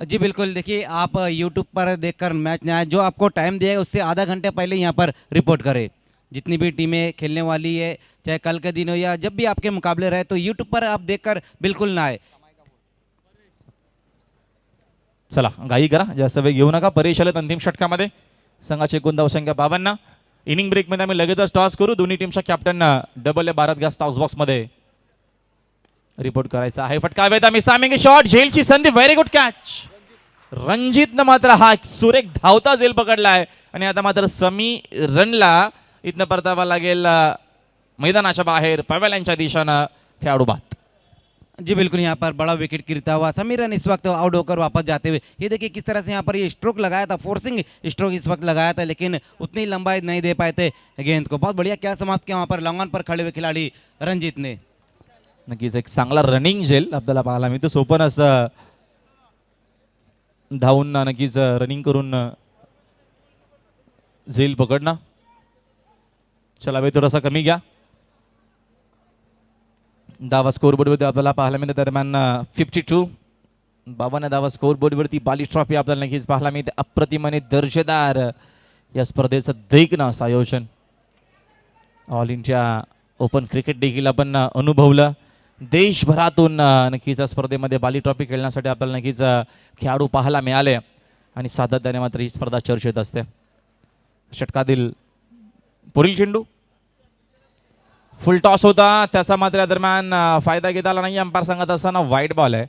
जी बिल्कुल. देखिए आप यूट्यूब पर देखकर मैच न आए. जो आपको टाइम दिया है उससे आधा घंटे पहले यहाँ पर रिपोर्ट करें. जितनी भी टीमें खेलने वाली है चाहे कल के दिन हो या जब भी आपके मुकाबले रहे तो यूट्यूब पर आप देखकर बिल्कुल ना आए. चला घाई करा, जास्त वेळ घेऊ नका. परेश आलेत अंतिम षटकामध्ये. संघाची एकूण धावसंख्या 52. इनिंग ब्रेकमध्ये आम्ही लगेचच टॉस करू. दोन्ही टीमच्या कॅप्टनना double A Bharat gas toss बॉक्समध्ये रिपोर्ट करायचा आहे. फटकावेत आम्ही सामिंग शॉट. झेलची संधी. Very good catch. रणजितनं मात्र हा सुरेख धावता झेल पकडलाय आणि आता मात्र समी रनला इथनं परतावा लागेल मैदानाच्या बाहेर पवेल्यांच्या दिशेनं. खेळाडू बाद. जी बिल्कुल. यहाँ पर बड़ा विकेट गिरता हुआ समीरन इस वक्त आउट होकर वापस जाते हुए. ये देखिए किस तरह से यहाँ पर ये स्ट्रोक लगाया था. फोर्सिंग स्ट्रोक इस वक्त लगाया था लेकिन उतनी लंबाई नहीं दे पाए थे गेंद को. बहुत बढ़िया क्या समाप्त किया वहाँ पर लॉन्ग ऑन पर खड़े हुए खिलाड़ी रंजीत ने. नक्कीच एक चांगला रनिंग झेल आपल्याला पाहायला मिळतो. सोपन असं धावून नक्कीच रनिंग करून झेल पकडणं. चला वेळ थोडासा कमी घ्या. धावा स्कोरबोर्डवरती आपल्याला पाहायला मिळते दरम्यान 52. 52 धावा स्कोरबोर्डवरती. बाली ट्रॉफी आपल्याला नक्कीच पाहायला मिळते. अप्रतिम आणि दर्जेदार या स्पर्धेचं देखणं असं आयोजन. ऑल इंडिया ओपन क्रिकेट देखील आपण अनुभवलं. देशभरातून नक्कीच या स्पर्धेमध्ये बाली ट्रॉफी खेळण्यासाठी आपल्याला नक्कीच खेळाडू पाहायला मिळाले आणि सातत्याने मात्र ही स्पर्धा चर्चेत असते. षटकातील पुढील चेंडू फुल टॉस होता. त्याचा मात्र या दरम्यान फायदा घेता आला नाही. अंपायर सांगत असताना वाईट बॉल आहे.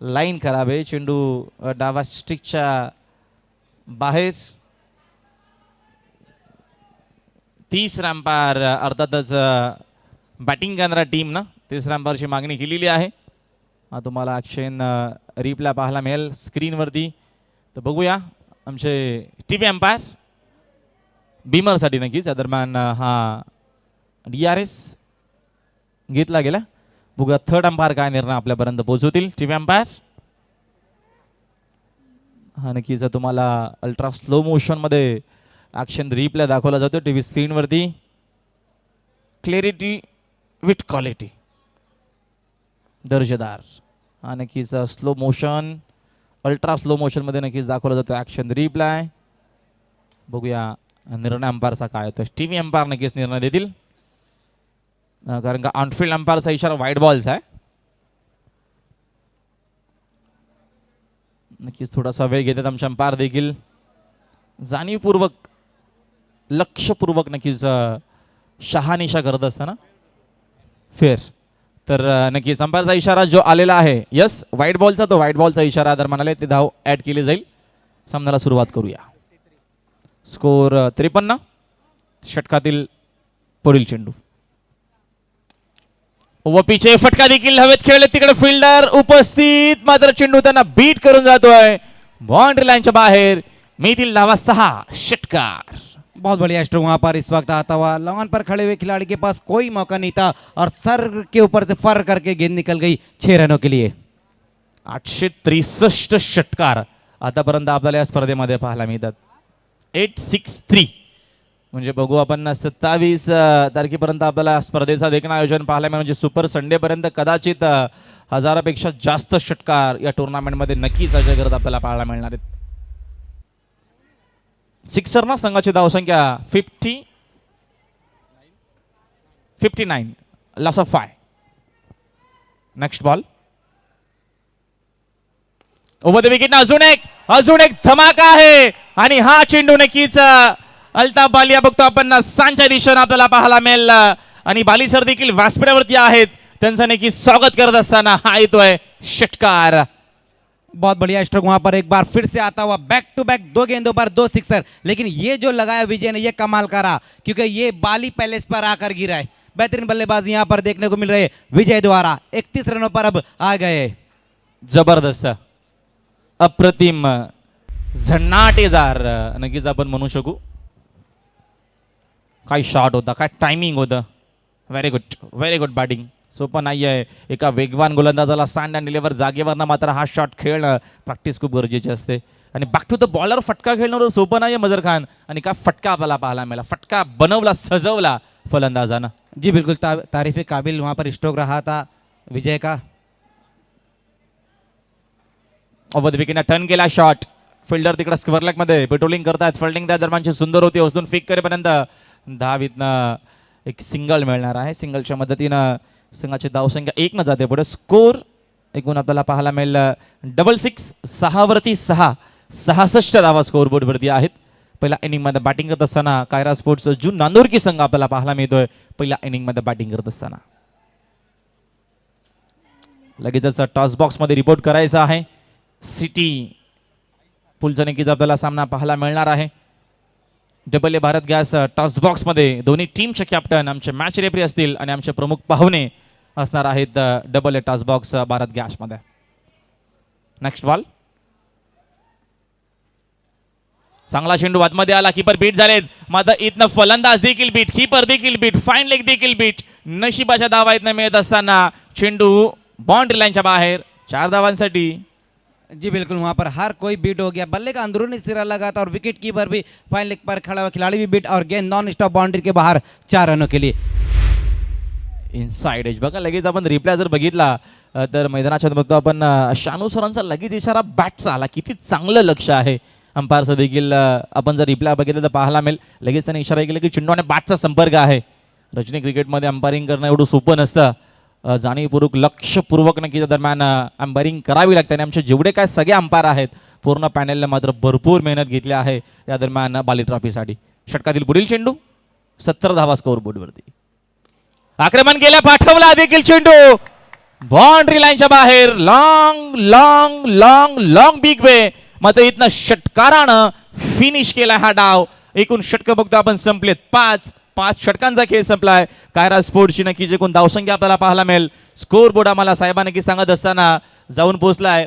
लाईन खराब आहे. चेंडू डावा स्टिकच्या बाहेर. 30 अंपायर अर्थातच बॅटिंग करणाऱ्या टीमनं 30 अंपायरची मागणी केलेली आहे. तुम्हाला ॲक्शन रिप्लाय पाहायला मिळेल स्क्रीनवरती. तर बघूया आमचे टी व्ही अंपायर बीमरसाठी नक्कीच या दरम्यान हा DRS घेतला गेला. बघूया थर्ड अंपायर काय निर्णय आपल्यापर्यंत पोहोचवतील. टीव्ही अंपायर हा नक्कीच तुम्हाला अल्ट्रा स्लो मोशन मध्ये ॲक्शन रिप्ले दाखवला जातो टीव्ही स्क्रीनवरती. क्लॅरिटी विथ क्वालिटी, दर्जेदार हा नक्कीच slow motion, ultra slow motion मध्ये नक्कीच दाखवला जातो ॲक्शन रिप्लाय. बघूया निर्णय अंपायरचा काय होतो. टीव्ही अंपायर नक्कीच निर्णय देतील, कारण का ऑनफिल्ड अंपायरचा इशारा व्हाईट बॉलचा आहे. नक्कीच थोडासा वेळ घेतात आमचे अंपायर देखील, जाणीवपूर्वक लक्षपूर्वक नक्कीच शहानिशा करत असताना फेअर. तर नक्कीच अंपायरचा इशारा जो आलेला आहे, यस व्हाईट बॉलचा, तो व्हाईट बॉलचा इशारा दरम्यान आले ते धाव ॲड केली जाईल. सामन्याला सुरुवात करूया. स्कोर 53. षटकातील पुढील चेंडू व पिछे फटका देखील हवेत खेळले, तिकडे फिल्डर उपस्थित, मात्र चेंडू त्यांना बीट करून जातोय बाउंड्री लाईनच्या बाहेर. मिळतील धावा 6. षटकार. बहुत बढ़िया स्ट्रोक वहाँ पर इस वक्त आता हुआ, लॉन पर खड़े हुए खिलाड़ी के पास कोई मौका नहीं था और सर के ऊपर से फर करके गेंद निकल गई 6 रनों के लिए. 863 षटकार आतापर्यंत आपल्याला या स्पर्धेमध्ये पाहायला मिळतात. 863 म्हणजे बघू आपण 27 तारखेपर्यंत आपल्याला स्पर्धेचा देखील आयोजन पाहायला मिळेल. म्हणजे सुपर संडे पर्यंत कदाचित 1000पेक्षा जास्त षटकार या टुर्नामेंटमध्ये नक्कीच अजय करत आपल्याला पाहायला मिळणार आहेत. सिक्सरना संघाची धावसंख्या 59, loss of 5. Next ball over the wicket. अजून एक धमाका आहे आणि हा चेंडू नक्कीच अल्ताफ बालिया बघतो आपण सांच्या दिशेने आपल्याला पाहायला मिळेल. आणि बाली सर देखील व्यासपीठावरती आहेत, त्यांचं नक्कीच स्वागत करत असताना हा येतोय षटकार. बहुत बढ़िया स्ट्रोक वहां पर एक बार फिर से आता हुआ, बैक टू बैक 2 गेंदों पर 2 सिक्सर. लेकिन ये जो लगाया विजय ने ये कमाल करा, क्योंकि ये बाली पैलेस पर आकर गिरा है. बेहतरीन बल्लेबाजी यहाँ पर देखने को मिल रही है विजय द्वारा. 31 रनों पर अब आ गए. जबरदस्त, अप्रतिम, झन्नाटेदार नक्कीच आपण म्हणू शकू. काय शॉट होता, काय टायमिंग होतं. Very good batting. सोपं नाही आहे एका वेगवान गोलंदाजाला स्टँड अँड डिलिव्हर जागेवरनं मात्र हा शॉट खेळणं प्रॅक्टिस खूप गरजेची असते. आणि बॅक टू द बॉलर फटका खेळणं सोपं नाही आहे मजर खान. आणि काय फटका आपल्याला पाहायला मिळाला, फटका बनवला, सजवला फलंदाजानं. जी बिल्कुल तारीफ काबिल वहां पर स्ट्रोक रहा था विजय का. ओव्हर द विकेटने टर्न केला शॉट. फिल्डर तिकडे स्क्वेअर लेग मध्ये पेट्रोलिंग करतायत. फिल्डिंग त्या दरम्यानची सुंदर होती. उचलून फिक करेपर्यंत धावीतनं एक सिंगल मिळणार आहे. सिंगलच्या मदतीनं संघाची धावसंख्या 1 न जाते पुढे. स्कोर एकूण आपल्याला पाहायला मिळेल 66. 6 वरती 6, 66 धावा स्कोर बोर्डवरती आहेत. पहिल्या इनिंगमध्ये बॅटिंग करत असताना कायरा स्पोर्ट्स जून नांदुरकी संघ आपल्याला पाहायला मिळतोय पहिल्या इनिंगमध्ये बॅटिंग करत असताना. लगेचच टॉस बॉक्समध्ये रिपोर्ट करायचा आहे. सिटी पुलचा नक्कीच आपल्याला सामना पाहायला मिळणार आहे. Double A Bharat gas toss बॉक्समध्ये दोन्ही टीमचे कॅप्टन आमचे मॅच रेफरी असतील आणि आमचे प्रमुख पाहुणे असणार आहेत double A toss box Bharat गॅसमध्ये. Next ball. चांगला चेंडू आतमध्ये आला, कीपर बीट झालेत. मात्र इथनं फलंदाज देखील बीट, कीपर देखील बीट, फाईन लेग देखील बीट. नशिबाच्या धावा इथनं मिळत असताना चेंडू बाउंड्री लाईनच्या बाहेर. 4 धावांसाठी. जी बिल्कुल वहां पर हर कोई बीट हो गया. बल्ले का अंदरूनी सिरा लगा था और विकेट कीपर भी फाइन लेग पर खड़ा हुआ खिलाड़ी भी बीट और गेंद नॉन स्टॉप बाउंड्री के बाहर 4 रनों के लिए. इनसाइड एज बघा. लगेच आपण रिप्लाय जर बघितला तर मैदानाच्या बघतो आपण शानू सरांचा लगेच इशारा बॅटचा आला. किती चांगलं लक्ष आहे अंपायरचं देखील. आपण जर रिप्लाय बघितलं तर पाहायला मिळेल लगेच त्याने इशारा केला की चेंडू आणि बॅटचा संपर्क आहे. रजनी क्रिकेटमध्ये अंपायरिंग करणं एवढं सोपं नसतं. जाणीवपूर्वक लक्षपूर्वक नक्की दरम्यान अंपायरिंग करावी लागते. आणि आमचे जेवढे काय सगळे अंपायर आहेत पूर्ण पॅनलने मात्र भरपूर मेहनत घेतली आहे या दरम्यान बाली ट्रॉफीसाठी. षटकातील पुढील चेंडू 70 धावा स्कोर बोर्डवरती. आक्रमण केलं, पाठवला देखील चेंडू बाउंड्री लाईनच्या बाहेर. Long long long long big way. मात्र इथनं षटकारानं फिनिश केला हा डाव. एकूण षटकं बघतो आपण संपलेत 5 षटकांचा खेळ संपलाय. कायरा स्पोर्ट्सची नक्कीच एकूण धावसंख्या आपल्याला पाहायला मिळेल. स्कोर बोर्ड आम्हाला साहेबांनी की सांगत असताना जाऊन पोहोचलाय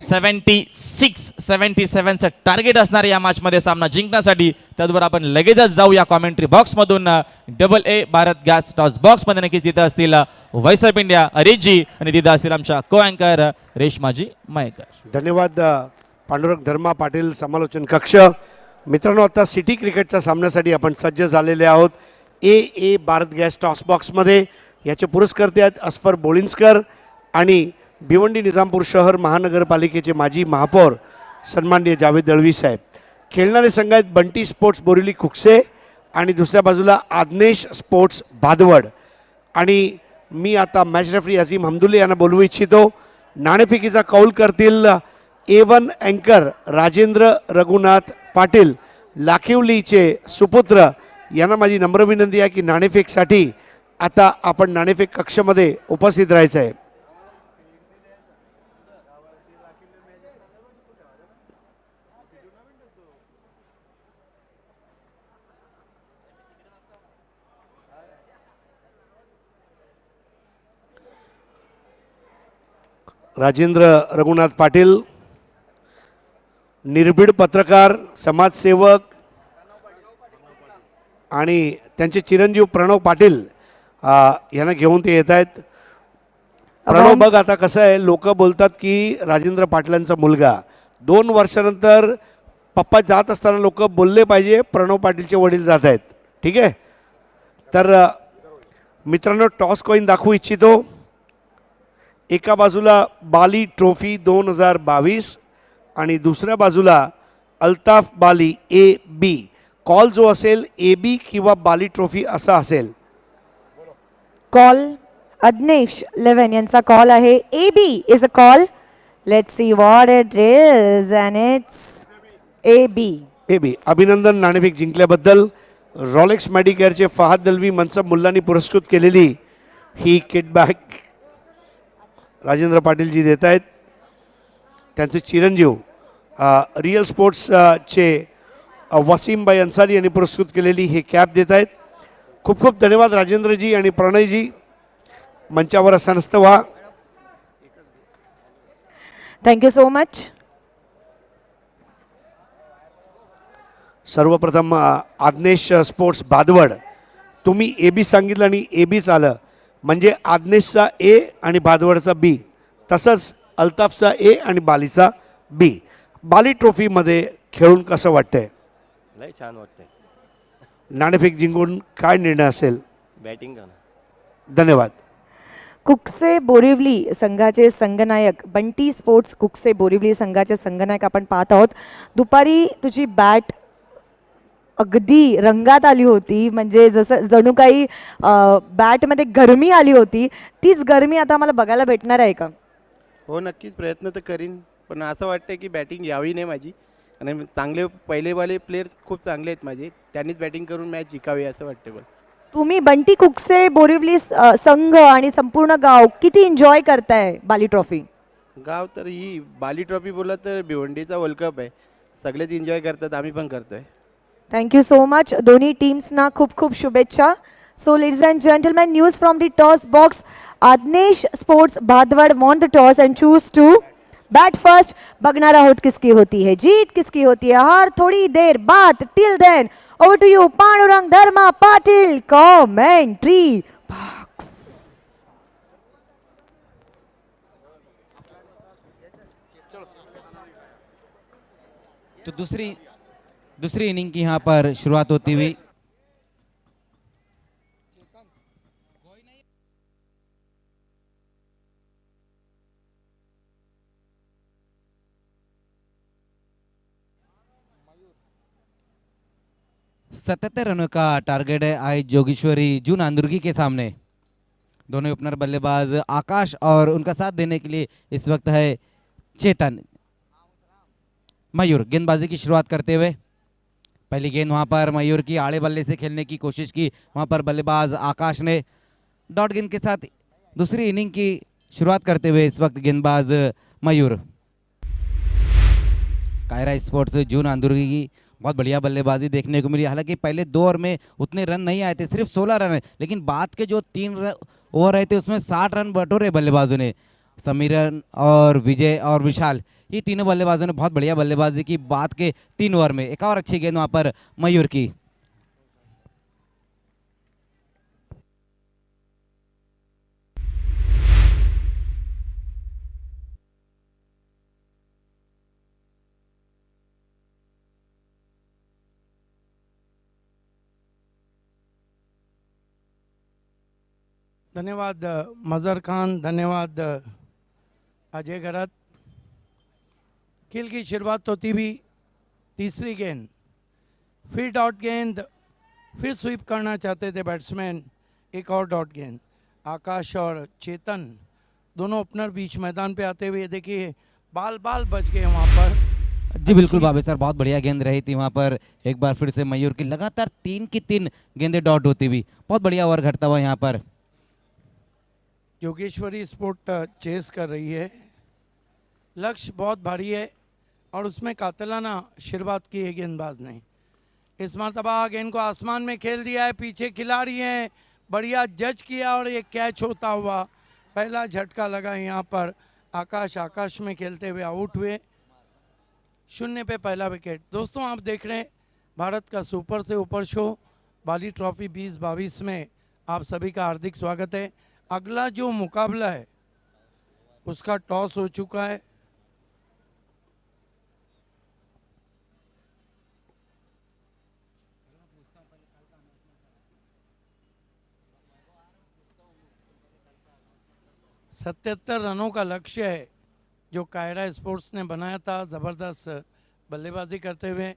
77चं टार्गेट असणार या मॅचमध्ये सामना जिंकण्यासाठी. त्याचबरोबर आपण लगेचच जाऊ या कॉमेंट्री बॉक्समधून. AA भारत गॅस टॉस बॉक्समध्ये नक्कीच तिथं असतील व्हॉइस ऑफ इंडिया अरिजी आणि तिथं असतील आमच्या को अँकर रेशमाजी मयेकर. धन्यवाद पांडुरंग धर्मा पाटील समालोचन कक्ष. मित्रांनो, आता सिटी क्रिकेटच्या सामन्यासाठी आपण सज्ज झालेले आहोत. AA भारत गॅस टॉस बॉक्समध्ये याचे पुरस्कर्ते आहेत अस्फर बोळिन्सकर आणि भिवंडी निजामपूर शहर महानगरपालिकेचे माजी महापौर सन्माननीय जावेद दळवी साहेब. खेळणारे संघ आहेत बंटी स्पोर्ट्स बोरिवली कुकसे आणि दुसऱ्या बाजूला आज्ञेश स्पोर्ट्स भादवड. आणि मी आता मॅच रेफरी अझीम हमदुल्ले यांना बोलवू इच्छितो. नाणेफेकीचा कौल करतील A1 अँकर राजेंद्र रघुनाथ पाटील लाखिवलीचे सुपुत्र. यांना माझी नम्र विनंती आहे की नाणेफेकसाठी आता आपण नाणेफेक कक्षामध्ये उपस्थित राहायचं आहे. राजेंद्र रघुनाथ पाटील निर्भीड पत्रकार, समाजसेवक आणि त्यांचे चिरंजीव प्रणव पाटील यांना घेऊन ते येत आहेत. प्रणव, बघ आता कसं आहे, लोक बोलतात की राजेंद्र पाटलांचा मुलगा 2 वर्षानंतर पप्पा जात असताना लोक बोलले पाहिजे प्रणव पाटीलचे वडील जात आहेत. ठीक आहे, तर मित्रांनो टॉस कॉईन दाखवू इच्छितो. एका बाजूला बाली ट्रॉफी 2022 आणि दुसऱ्या बाजूला अल्ताफ बाली AB. कॉल जो असेल AB किंवा बाली ट्रॉफी असा असेल. कॉल अज्ञेश 11 यांचा कॉल आहे. AB is a call. Let's see what it is and it's AB. अभिनंदन नाणेफेक जिंकल्याबद्दल. रॉलेक्स मेडिकेअरचे फहाद दलवी मनसब मुल्लांनी पुरस्कृत केलेली ही किटबॅक राजेंद्र पाटीलजी देत आहेत. त्यांचे चिरंजीव रिअल स्पोर्ट्सचे वसीमबाई अन्सारी यांनी पुरस्कृत केलेली हे कॅप देत आहेत. खूप खूप धन्यवाद राजेंद्रजी आणि प्रणयजी. मंचावर असं व्हा. Thank you so much. सर्वप्रथम आज्ञेश स्पोर्ट्स भादवड, तुम्ही AB सांगितलं आणि ABच आलं म्हणजे आज्ञेशचा A आणि भादवडचा B, तसंच अल्ताफचा A आणि बालीचा B. बाली ट्रॉफीमध्ये खेळून कसं वाटतंय? लय छान वाटतंय. नाणेफेक जिंकून काय निर्णय असेल? बॅटिंग करणं. धन्यवाद. कुकसे बोरिवली संघाचे संघनायक, बंटी स्पोर्ट्स कुकसे बोरिवली संघाचे संघनायक आपण पाहत आहोत. दुपारी तुझी बॅट अगदी रंगात आली होती, म्हणजे जसं जणू काही बॅटमध्ये गरमी आली होती. तीच गरमी आता आम्हाला बघायला भेटणार आहे का? हो, नक्कीच प्रयत्न तर करीन, पण असं वाटतं की बॅटिंग यावी नाही माझी. आणि चांगले पहिलेवाले प्लेयर्स खूप चांगले आहेत माझे, त्यांनीच बॅटिंग करून मॅच जिंकावी असं वाटतं मला. तुम्ही बंटी कुकसे बोरिवली संघ आणि संपूर्ण गाव किती एन्जॉय करताय बाली ट्रॉफी? गाव तर ही बाली ट्रॉफी बोलला तर भिवंडीचा वर्ल्ड कप आहे, सगळेच एन्जॉय करतात, आम्ही पण करतोय. Thank you so much. दोन्ही टीम्सना खूप खूप शुभेच्छा. So ladies and gentleman, news from the toss box. Agnyesh sports Bhadwad won the toss and choose to bat first. बगना आहोत किसकी होती है जीत, किसकी होती है हार, थोड़ी देर बाद. Till then over to you Pandurang Dharma Patil, commentary box. तो दूसरी इनिंग की यहाँ पर शुरुआत होती हुई सतहत्तर रनों का टारगेट है आज जोगेश्वरी जून आंदुर्गी के सामने. दोनों ओपनर बल्लेबाज आकाश और उनका साथ देने के लिए इस वक्त है चेतन. मयूर गेंदबाजी की शुरुआत करते हुए, पहली गेंद वहां पर मयूर की आड़े बल्ले से खेलने की कोशिश की, वहां पर बल्लेबाज आकाश ने डॉट गेंद के साथ दूसरी इनिंग की शुरुआत करते हुए इस वक्त गेंदबाज मयूर. कायरा स्पोर्ट्स जून आंदुर्गी की बहुत बढ़िया बल्लेबाजी देखने को मिली. हालांकि पहले 2 ओवर में उतने रन नहीं आए थे, सिर्फ 16 रन है, लेकिन बाद के जो 3 ओवर रहे थे उसमें 60 रन बटोरे बल्लेबाजों ने. समीरन और विजय और विशाल, ये तीनों बल्लेबाजों ने बहुत बढ़िया बल्लेबाजी की। बाद के 3 ओवर में एक और अच्छी गेंद वहाँ पर मयूर की। धन्यवाद मजर खान, धन्यवाद अजय गरत। खेल की शुरुआत होती भी तीसरी गेंद, फिर डॉट गेंद, फिर स्वीप करना चाहते थे बैट्समैन, एक और डॉट गेंद। आकाश और चेतन दोनों ओपनर बीच मैदान पे आते हुए देखिए बाल बाल बच गए वहाँ पर। जी बिल्कुल बाबे सर, बहुत बढ़िया गेंद रही थी वहाँ पर। एक बार फिर से मयूर की लगातार 3 की 3 गेंदें डॉट होती हुई, बहुत बढ़िया ओवर घटता हुआ यहाँ पर। योगेश्वरी स्पोर्ट चेस कर रही है, लक्ष्य बहुत भारी है और उसमें कातिलाना शुरुआत की है गेंदबाज ने। इस मरतबा गेंद को आसमान में खेल दिया है, पीछे खिलाड़ी हैं, बढ़िया जज किया और ये कैच होता हुआ पहला झटका लगा यहाँ पर। आकाश में खेलते हुए आउट हुए, 0 पे पहला विकेट। दोस्तों आप देख रहे हैं भारत का सुपर से ऊपर शो बाली ट्रॉफी 2022 में आप सभी का हार्दिक स्वागत है। अगला जो मुकाबला है उसका टॉस हो चुका है। सत्तर रनों का लक्ष्य है जो कायरा स्पोर्ट्स ने बनाया था, ज़बरदस्त बल्लेबाजी करते हुए।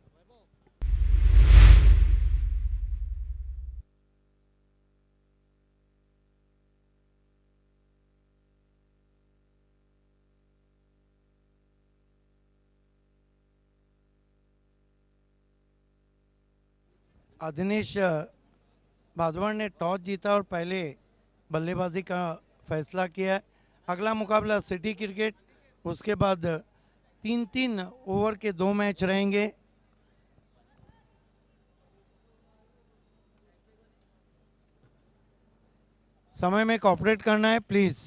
अदिनेश भादवाड़ ने टॉस जीता और पहले बल्लेबाजी का फैसला किया है। अगला मुकाबला सिटी क्रिकेट, उसके बाद 3-3 ओवर के 2 मैच रहेंगे। समय में कोऑपरेट करना है प्लीज।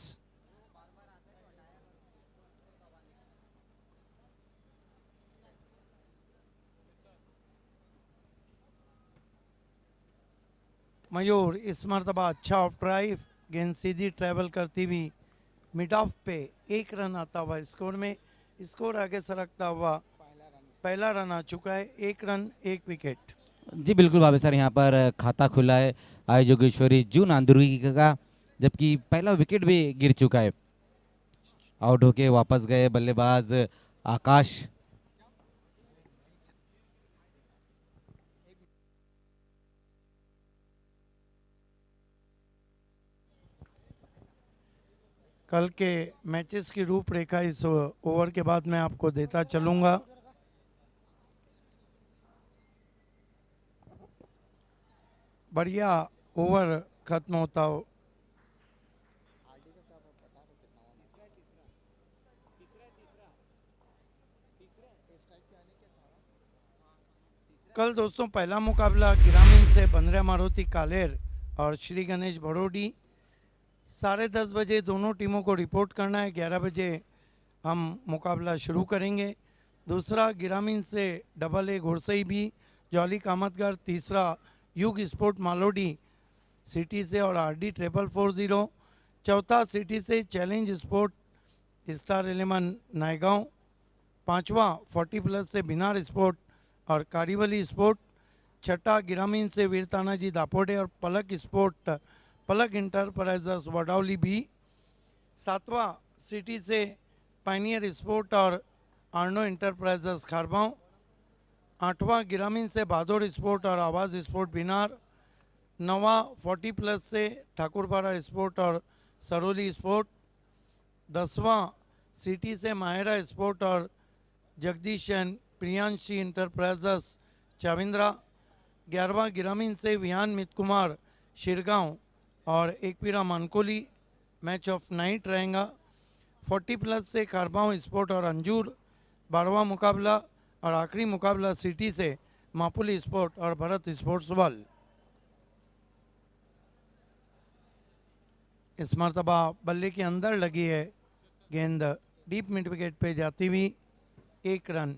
मयूर इस मरतबा अच्छा ऑफ ड्राइव, गेंद सीधी ट्रैवल करती हुई मिड ऑफ पे 1 रन आता हुआ स्कोर में। स्कोर आगे सरकता हुआ पहला रन आ चुका है, 1 रन 1 विकेट। जी बिल्कुल बाबे सर, यहाँ पर खाता खुला है आई जोगेश्वरी जून आंदुर्गी का, जबकि पहला विकेट भी गिर चुका है। आउट होके वापस गए बल्लेबाज आकाश। कल के मैचेस की रूपरेखा इस ओवर के बाद मैं आपको देता चलूँगा। बढ़िया ओवर खत्म होता हो। कल दोस्तों पहला मुकाबला ग्रामीण से बंद्रा मारुति कालेर और श्री गणेश भड़ोडी। 10:30 बजे दोनों टीमों को रिपोर्ट करना है, 11 बजे हम मुकाबला शुरू करेंगे। दूसरा ग्रामीण से AA घोड़सई भी जॉली कामतगर, तीसरा युग स्पोर्ट मालोडी सिटी से और RD 4440, चौथा सिटी से चैलेंज स्पोर्ट स्टार 11 नायगांव, पांचवा 40+ से बिनार स्पोर्ट और कारीवली स्पोर्ट, छठा ग्रामीण से वीर तानाजी दापोडे और पलक स्पोर्ट पलक इंटरप्राइजेस वडावली भी, सातवां सिटी से पाइनियर स्पोर्ट और आर्नो इंटरप्राइजेस खारबांव, आठवां ग्रामीण से बहादुर स्पोर्ट और आवाज़ स्पोर्ट बिनार, नवा 40+ से ठाकुरपाड़ा स्पोर्ट और सरोली स्पोर्ट, 10वां सिटी से माहिरा स्पोर्ट और जगदीश एंड प्रियांशी इंटरप्राइजेस चाविंद्रा, 11वां ग्रामीण से विहान मित कुमार शिरगांव और एकपीरा मानकोली मैच ऑफ नाइट रहेगा। 40+ से खारबांव स्पोर्ट और अंजूर 12वां मुकाबला और आखिरी मुकाबला सिटी से मापुली स्पोर्ट और भरत स्पोर्ट्स बॉल। इस मरतबा बल्ले के अंदर लगी है गेंद डीप मिड विकेट पे जाती हुई 1 रन।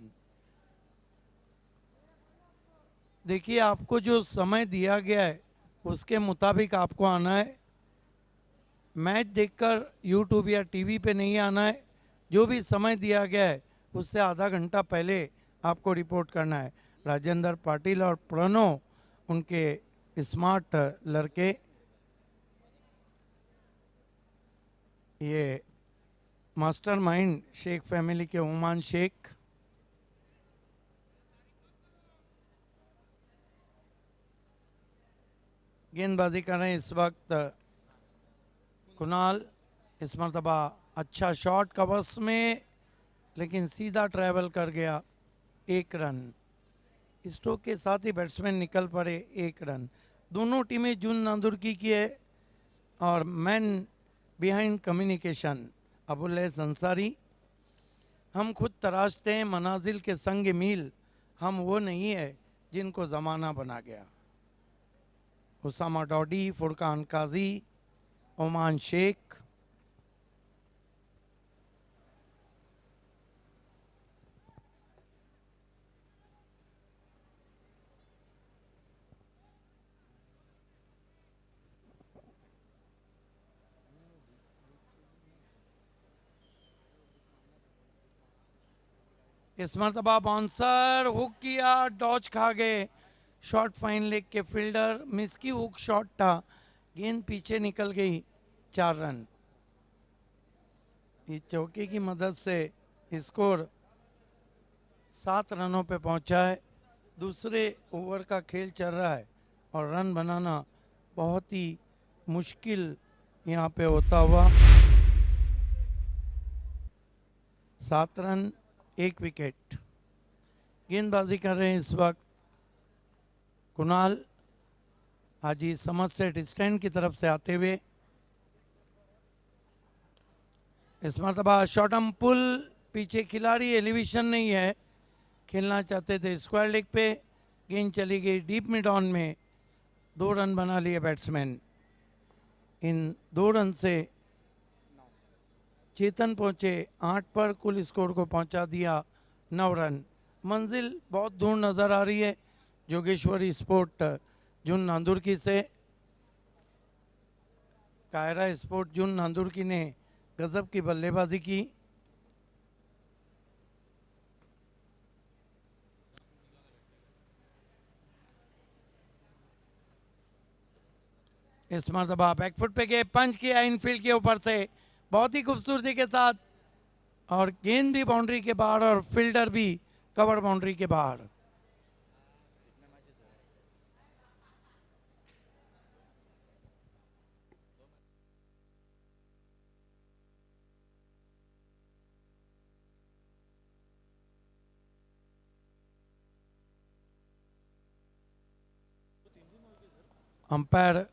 देखिए आपको जो समय दिया गया है उसके मुताबिक आपको आना है। मैच देखकर यूट्यूब या टीवी पे नहीं आना है। जो भी समय दिया गया है उससे आधा घंटा पहले आपको रिपोर्ट करना है। राजेंद्र पाटिल और प्रणव उनके स्मार्ट लड़के, ये मास्टरमाइंड शेख फैमिली के उमान शेख। गेंदबाजी कर रहे हैं इस वक्त कुणाल। इस मरतबा अच्छा शॉट कवर्स में, लेकिन सीधा ट्रैवल कर गया। 1 रन। स्ट्रोक के साथ ही बैट्समैन निकल पड़े। 1 रन। दोनों टीमें जून नांदुर्की की है और man behind communication Abul Ansari. हम खुद तराशते हैं मनाजिल के संग मील, हम वो नहीं है जिनको ज़माना बना गया। उसामा डॉडी, फुरकान काजी, ओमान शेख। इस मरतबा बाउंसर हुक किया, डॉज खा गए। शॉट फाइन लेग के फील्डर, मिस की हुक शॉट था, गेंद पीछे निकल गई। 4 रन। इस चौके की मदद से स्कोर 7 रनों पे पहुंचा है। दूसरे ओवर का खेल चल रहा है और रन बनाना बहुत ही मुश्किल यहाँ पे होता हुआ। 7 रन 1 विकेट। गेंदबाजी कर रहे हैं इस वक्त कुणाल हाजी समझ सेट स्टैंड की तरफ से आते हुए। इस मरतबा शॉटम पुल, पीछे खिलाड़ी एलिवेशन नहीं है, खेलना चाहते थे स्क्वायर लेग पे। गेंद चली गई डीप मिड ऑन में। 2 रन बना लिए बैट्समैन। इन 2 रन से चेतन पहुंचे 8 पर, कुल स्कोर को पहुंचा दिया 9 रन। मंजिल बहुत दूर नज़र आ रही है जोगेश्वरी स्पोर्ट जून नांदुर्की से। कायरा स्पोर्ट जून नांदुर्की ने गजब की बल्लेबाजी की। इस मरतबा बैकफुट पे गए, पंच किया इनफील्ड के ऊपर से बहुत ही खूबसूरती के साथ, और गेंद भी बाउंड्री के बाहर और फील्डर भी कवर बाउंड्री के बाहर। अंपायर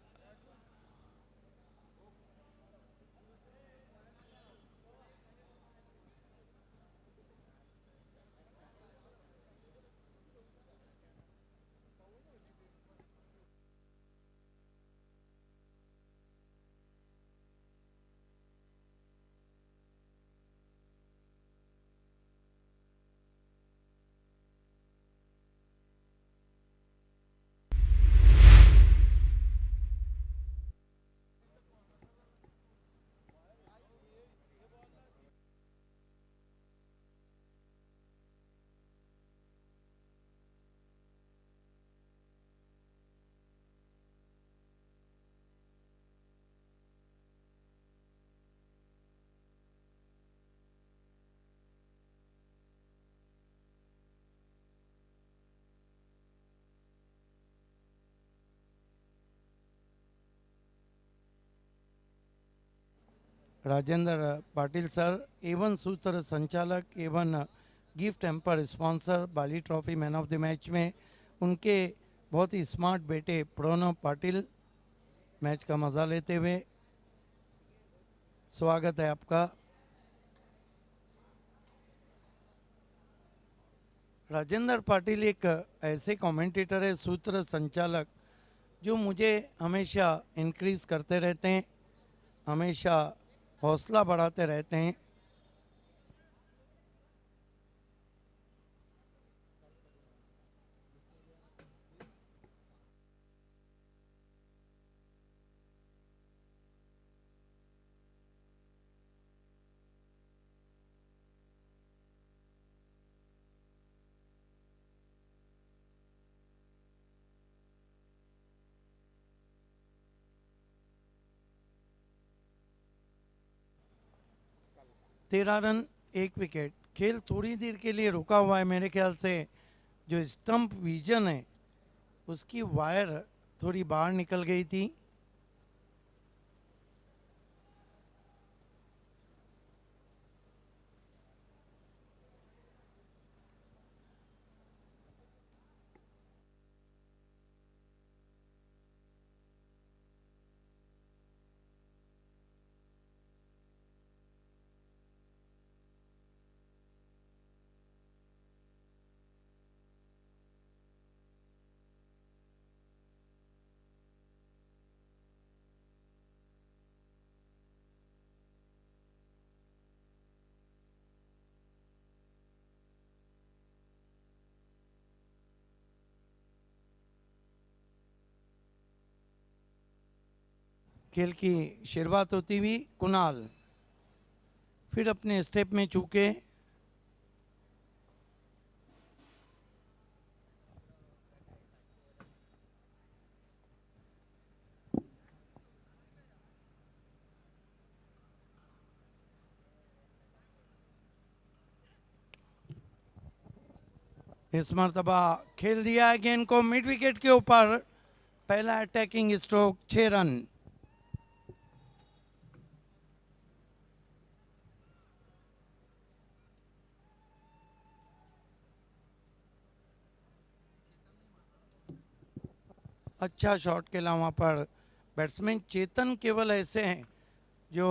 राजेंद्र पाटिल सर, एवन सूत्र संचालक एवन गिफ्ट एम्पर स्पॉन्सर बाली trophy man of the match में उनके बहुत ही स्मार्ट बेटे प्रणव पाटिल मैच का मज़ा लेते हुए। स्वागत है आपका। राजेंद्र पाटिल एक ऐसे कमेंटेटर है, सूत्र संचालक, जो मुझे हमेशा इंक्रीज करते रहते हैं, हमेशा हौसला बढ़ाते रहते हैं। 13 रन 1 विकेट। खेल थोड़ी देर के लिए रुका हुआ है, मेरे ख्याल से जो स्टंप विजन है उसकी वायर थोड़ी बाहर निकल गई थी। खेल की शुरुआत होती हुई कुणाल फिर अपने स्टेप में चूके। इस मरतबा खेल दिया है गेंद को मिड विकेट के ऊपर। पहला अटैकिंग स्ट्रोक 6 रन। अच्छा शॉट खेला वहाँ पर बैट्समैन चेतन। केवल ऐसे हैं जो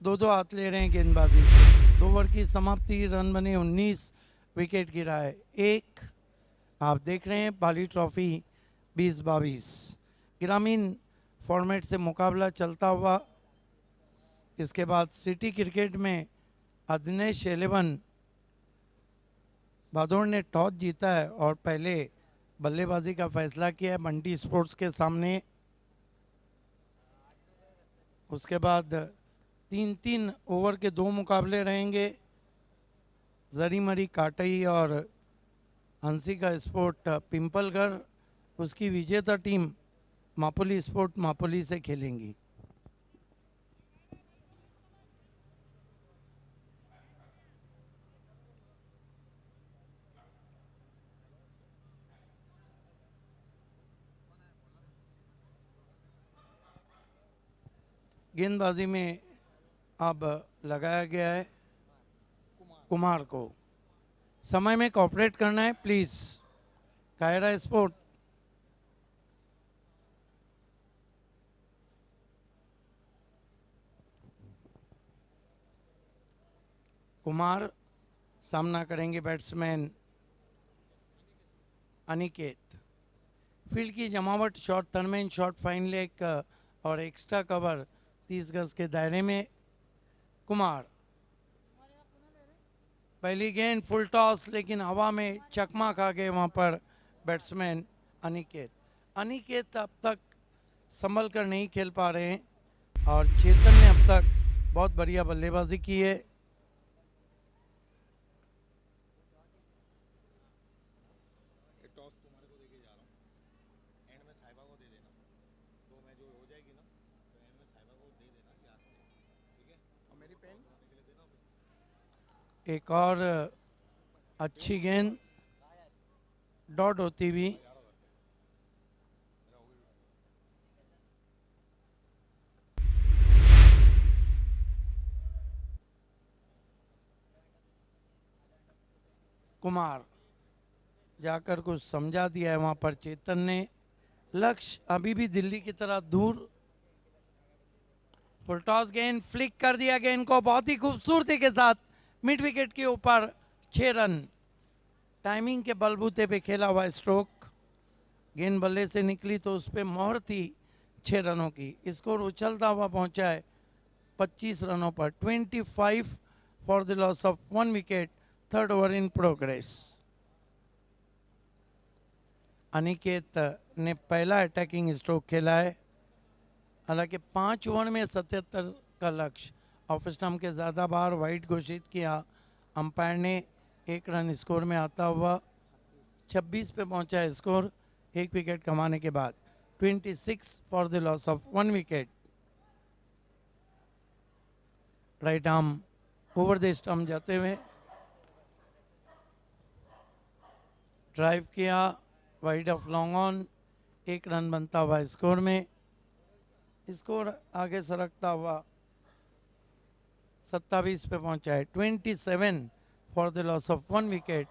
दो दो हाथ ले रहे हैं गेंदबाजी से। 2 ओवर की समाप्ति, रन बने 19, विकेट गिरा है 1। आप देख रहे हैं बाली ट्रॉफी 2022 ग्रामीण फॉर्मेट से मुकाबला चलता हुआ। इसके बाद सिटी क्रिकेट में अदिनेश 11 भादौड़ ने टॉस जीता है और पहले बल्लेबाजी का फैसला किया है बंटी स्पोर्ट्स के सामने। उसके बाद 3-3 ओवर के 2 मुकाबले रहेंगे। जरीमरी काटई और हंसिका स्पोर्ट पिंपलगढ़, उसकी विजेता टीम मापुली स्पोर्ट मापुली से खेलेंगी। गेंदबाजी में अब लगाया गया है कुमार को। समय में कोऑपरेट करना है प्लीज। कायरा स्पोर्ट कुमार सामना करेंगे बैट्समैन अनिकेत। फील्ड की जमावट, शॉट टर्नमैन, शॉट फाइन लेग और एक्स्ट्रा कवर 30 गज के दायरे में। कुमार पहली गेंद फुल टॉस, लेकिन हवा में चकमा खा गए वहाँ पर बैट्समैन अनिकेत। अनिकेत अब तक संभल कर नहीं खेल पा रहे हैं और चेतन ने अब तक बहुत बढ़िया बल्लेबाजी की है। एक और अच्छी गेंद डॉट होती हुई। कुमार जाकर कुछ समझा दिया है वहां पर चेतन ने। लक्ष्य अभी भी दिल्ली की तरह दूर। फुल टॉस गेंद, फ्लिक कर दिया गेंद को बहुत ही खूबसूरती के साथ मिड विकेट के ऊपर। 6 रन। टाइमिंग के बलबूते पे खेला हुआ स्ट्रोक। गेंद बल्ले से निकली तो उस पर मोहर थी 6 रनों की। स्कोर उछलता हुआ पहुंचा है 25 रनों पर। 25 for the loss of 1 wicket. 3rd over in progress. Aniket ने पहला अटैकिंग स्ट्रोक खेला है। हालांकि 5 ओवर में 77 का लक्ष्य। ऑफ स्टंप के ज़्यादा बार वाइड घोषित किया अंपायर ने। 1 रन स्कोर में आता हुआ 26 पे पहुंचा है स्कोर 1 विकेट कमाने के बाद। 26 for the loss of 1 wicket. Right arm over the stump जाते हुए ड्राइव किया, wide of long on, 1 run बनता हुआ स्कोर में। स्कोर आगे सरकता हुआ 27 पे पहुंचा है। 27 for the loss of 1 wicket.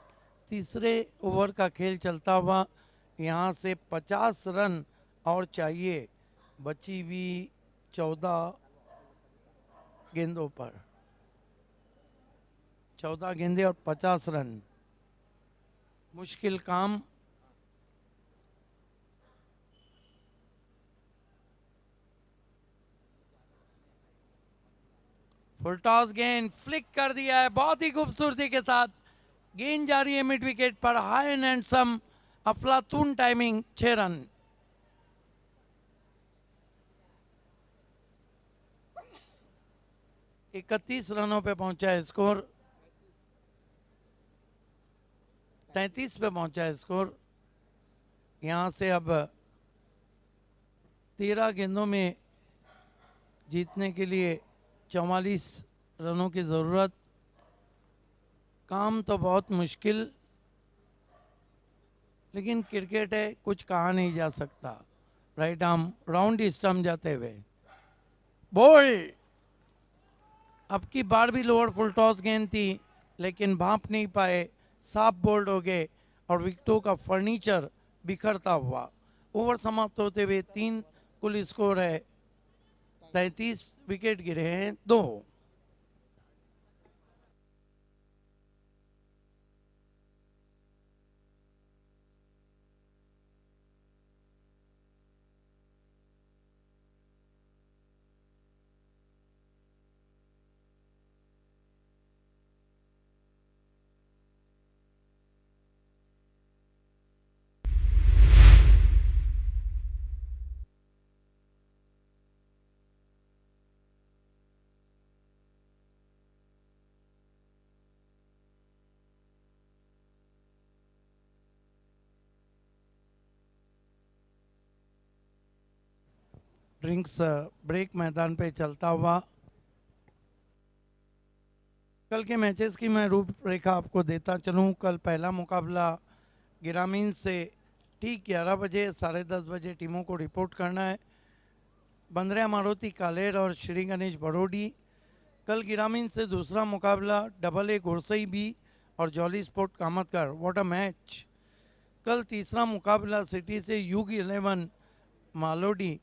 तीसरे ओवर का खेल चलता हुआ, यहाँ से 50 रन और चाहिए बची हुई 14 गेंदों पर। 14 गेंदे और 50 रन, मुश्किल काम। फुल टॉस गेंद फ्लिक कर दिया है बहुत ही खूबसूरती के साथ। गेंद जा रही है मिड विकेट पर, हाई एंड हैंडसम अफलातून टाइमिंग, 6 रन। इकतीस रनों पे पहुंचा है स्कोर, 33 पे पहुंचा है स्कोर। यहां से अब 13 गेंदों में जीतने के लिए 44 रनों की ज़रूरत। काम तो बहुत मुश्किल, लेकिन क्रिकेट है, कुछ कहा नहीं जा सकता। राइट आर्म राउंड स्टंप जाते हुए बोल्ड। अब की बार भी लोअर फुल टॉस गेंद थी, लेकिन भांप नहीं पाए, साफ बोल्ड हो गए और विकेटों का फर्नीचर बिखरता हुआ। ओवर समाप्त होते हुए 3 कुल स्कोर है, 33 विकेट गिरे हैं 2। ड्रिंक्स ब्रेक मैदान पे चलता हुआ। कल के मैचेस की मैं रूपरेखा आपको देता चलूं। कल पहला मुकाबला ग्रामीण से ठीक 11 बजे 10:30 बजे टीमों को रिपोर्ट करना है। बंदरिया मारुति कालेर और श्री गणेश बड़ोडी। कल ग्रामीण से दूसरा मुकाबला AA घोड़सई बी और jolly sport Kamatkar. What a match. कल तीसरा मुकाबला सिटी से युग 11 मालोडी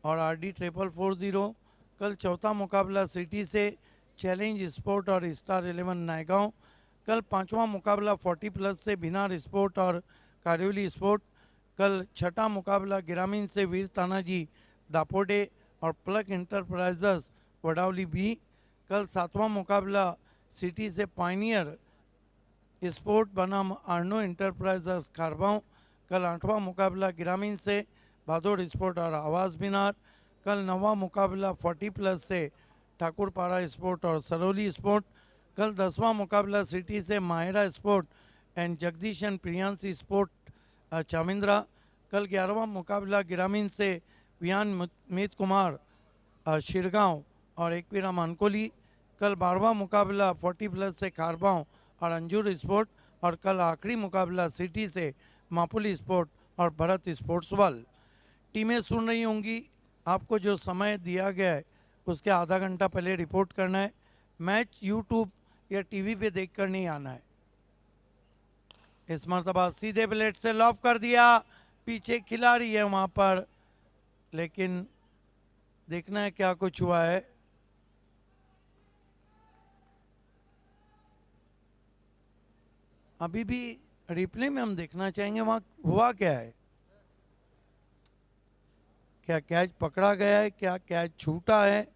और RD 4440। कल चौथा मुकाबला सिटी से चैलेंज स्पोर्ट और स्टार 11 नायगांव। कल पांचवा मुकाबला 40+ से बिनार स्पोर्ट और कारियोली स्पोर्ट। कल छठा मुकाबला ग्रामीण से वीर तानाजी दापोडे और प्लग इंटरप्राइजेस वडावली बी। कल सातवां मुकाबला सिटी से पाइनियर स्पोर्ट बनाम आर्नो इंटरप्राइजेस खारबांव। कल आठवां मुकाबला ग्रामीण से भादोड़ स्पोर्ट और आवाज़ बिनार। कल नवा मुकाबला 40+ से ठाकुरपाड़ा स्पोर्ट और सरोली स्पोर्ट। कल 10वां मुकाबला सिटी से Mahira sport and Jagdish and Priyanshi sport Chamindra. कल 11वां मुकाबला ग्रामीण से वियान मीत कुमार शिरगांव और एकवीरा मानकोली। कल 12वां मुकाबला 40+ से खारबांव और अंजूर स्पोर्ट। और कल आखिरी मुकाबला सिटी से मापुली स्पोर्ट और भरत स्पोर्ट्स वर्ल्ड। टीमें सुन रही होंगी, आपको जो समय दिया गया है उसके आधा घंटा पहले रिपोर्ट करना है। मैच यूट्यूब या टीवी पे देखकर नहीं आना है। इस मरतबा सीधे प्लेट से लॉफ कर दिया, पीछे खिलाड़ी है वहाँ पर, लेकिन देखना है क्या कुछ हुआ है। अभी भी रिप्ले में हम देखना चाहेंगे वहाँ हुआ क्या है। क्या कैच पकड़ा गया है, क्या कैच छूटा है।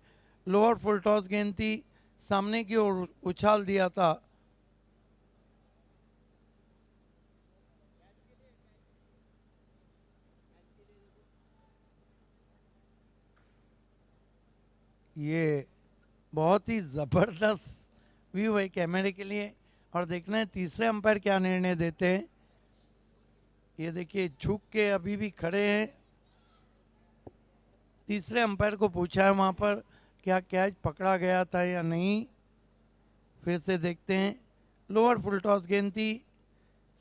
लोअर फुल टॉस गेंद थी, सामने की ओर उछाल दिया था। ये बहुत ही ज़बरदस्त व्यू है कैमरे के लिए। और देखना है तीसरे अंपायर क्या निर्णय देते हैं। ये देखिए झुक के अभी भी खड़े हैं। तीसरे अंपायर को पूछा है वहाँ पर क्या कैच पकड़ा गया था या नहीं। फिर से देखते हैं, लोअर फुल टॉस गेंद थी,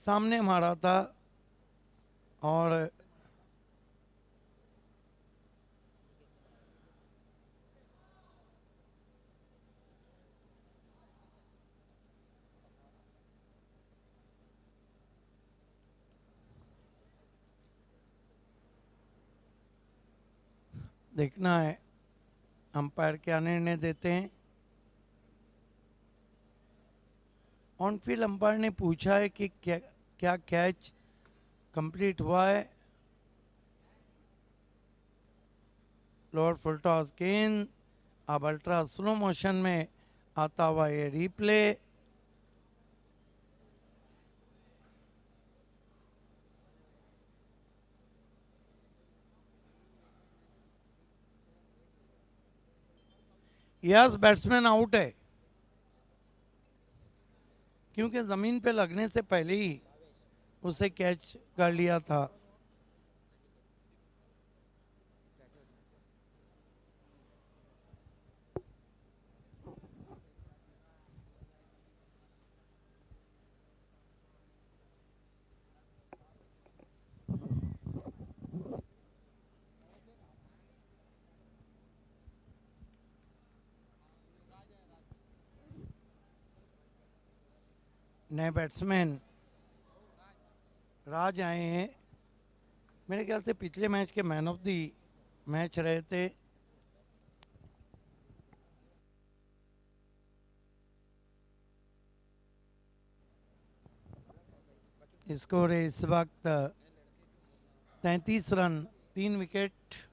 सामने मारा था और देखना है अंपायर क्या निर्णय देते हैं। ऑन फील्ड अंपायर ने पूछा है कि क्या कैच कंप्लीट हुआ है। लोअर फुल टॉस गेंद अब अल्ट्रा स्लो मोशन में आता हुआ ये रिप्ले, यस बैट्समैन आउट है क्योंकि जमीन पे लगने से पहले ही उसे कैच कर लिया था। नए बैट्समैन राज आए हैं, मेरे ख्याल से पिछले मैच के मैन ऑफ द मैच रहे थे। स्कोर है इस वक्त 33 रन, 3 विकेट।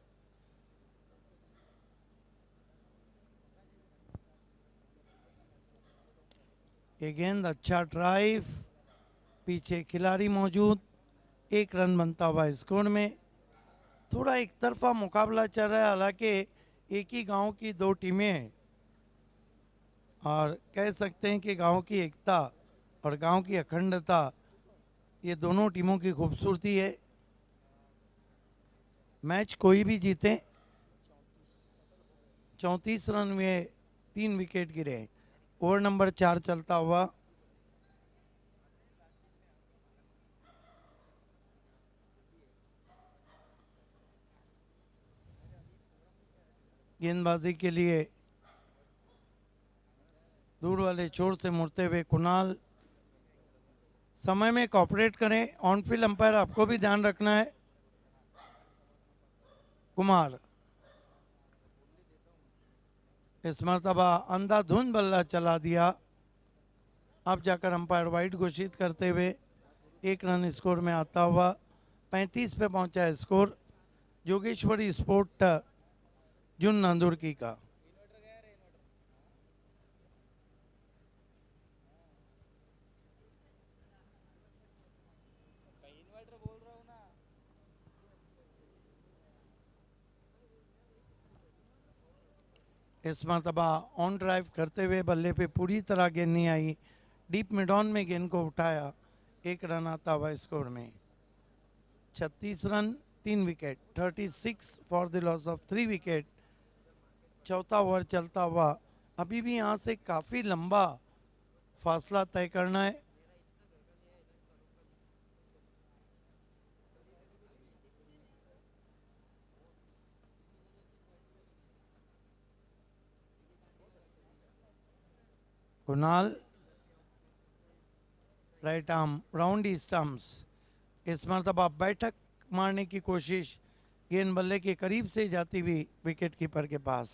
ये गेंद अच्छा ड्राइव, पीछे खिलाड़ी मौजूद, 1 रन बनता हुआ स्कोर में। थोड़ा एक तरफा मुकाबला चल रहा है, हालांकि एक ही गांव की 2 टीमें हैं और कह सकते हैं कि गांव की एकता और गांव की अखंडता ये दोनों टीमों की खूबसूरती है। मैच कोई भी जीते, 34 रन में 3 विकेट गिरे। ओवर नंबर 4 चलता हुआ, गेंदबाजी के लिए दूर वाले छोर से मुड़ते हुए कुणाल, समय में कॉपरेट करें। ऑन फील्ड अंपायर आपको भी ध्यान रखना है। कुमार इस मरतबा अंधाधुंध बल्ला चला दिया, अब जाकर अंपायर वाइड घोषित करते हुए 1 रन स्कोर में आता हुआ 35 पे पहुंचा है स्कोर जोगेश्वरी स्पोर्ट जुन नांदुरकी का। इस मरतबा ऑन ड्राइव करते हुए बल्ले पे पूरी तरह गेंद नहीं आई, डीप मिड ऑन में गेंद को उठाया, 1 रन आता हुआ स्कोर में। 36 run, 3 wicket, 36 for the loss of 3 wicket. चौथा ओवर चलता हुआ, अभी भी यहाँ से काफ़ी लंबा फासला तय करना है। कुणाल राइट आर्म राउंड ही स्टम्प्स, इस मरतबा बैठक मारने की कोशिश, गेंद बल्ले के करीब से जाती हुई विकेट कीपर के पास।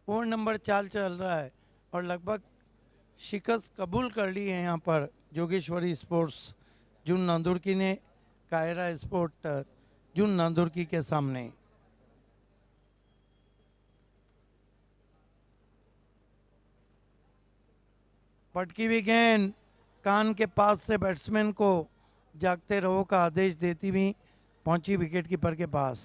ओवर नंबर 4 चल रहा है और लगभग शिकस्त कबूल कर ली है यहाँ पर जोगेश्वरी स्पोर्ट्स जुन नांदुरकी ने कायरा स्पोर्ट जुन नांदुरकी के सामने। पटकी हुई गेंद कान के पास से बैट्समैन को जागते रहो का आदेश देती हुई पहुंची विकेट कीपर के पास।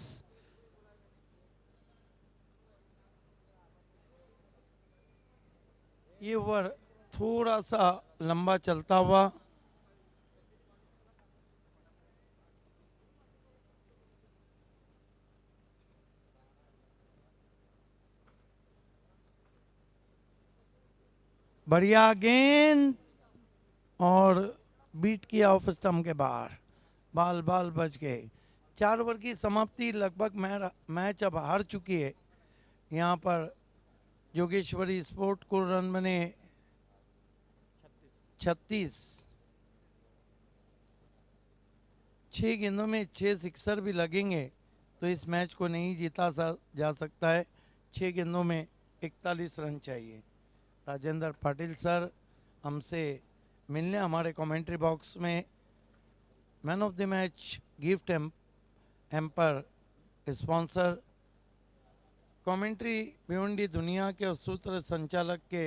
ये ओवर थोड़ा सा लंबा चलता हुआ, बढ़िया गेंद और बीट किया ऑफ स्टंप के बाहर, बाल बाल बच गए। 4 ओवर की समाप्ति, लगभग मैच अब हार चुकी है। यहाँ पर जोगेश्वरी स्पोर्ट को रन बने 36। 6 गेंदों में 6 सिक्सर भी लगेंगे तो इस मैच को नहीं जीता जा सकता है। 6 गेंदों में 41 रन चाहिए। राजेंद्र पाटिल सर हमसे मिलने हमारे कमेंट्री बॉक्स में man of the match gift एम्पर स्पॉन्सर कमेंट्री भिवंडी दुनिया के और सूत्र संचालक के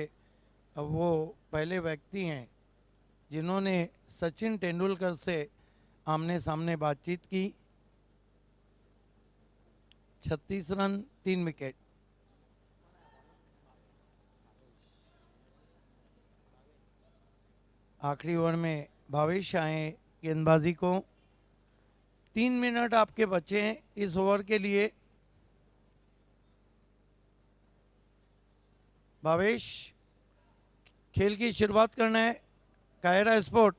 वो पहले व्यक्ति हैं जिन्होंने सचिन तेंदुलकर से आमने सामने बातचीत की। 36 रन 3 विकेट। आखिरी ओवर में भावेश आए गेंदबाजी को। 3 मिनट आपके बचे हैं इस ओवर के लिए। भावेश खेल की शुरुआत करना है Kaira sport.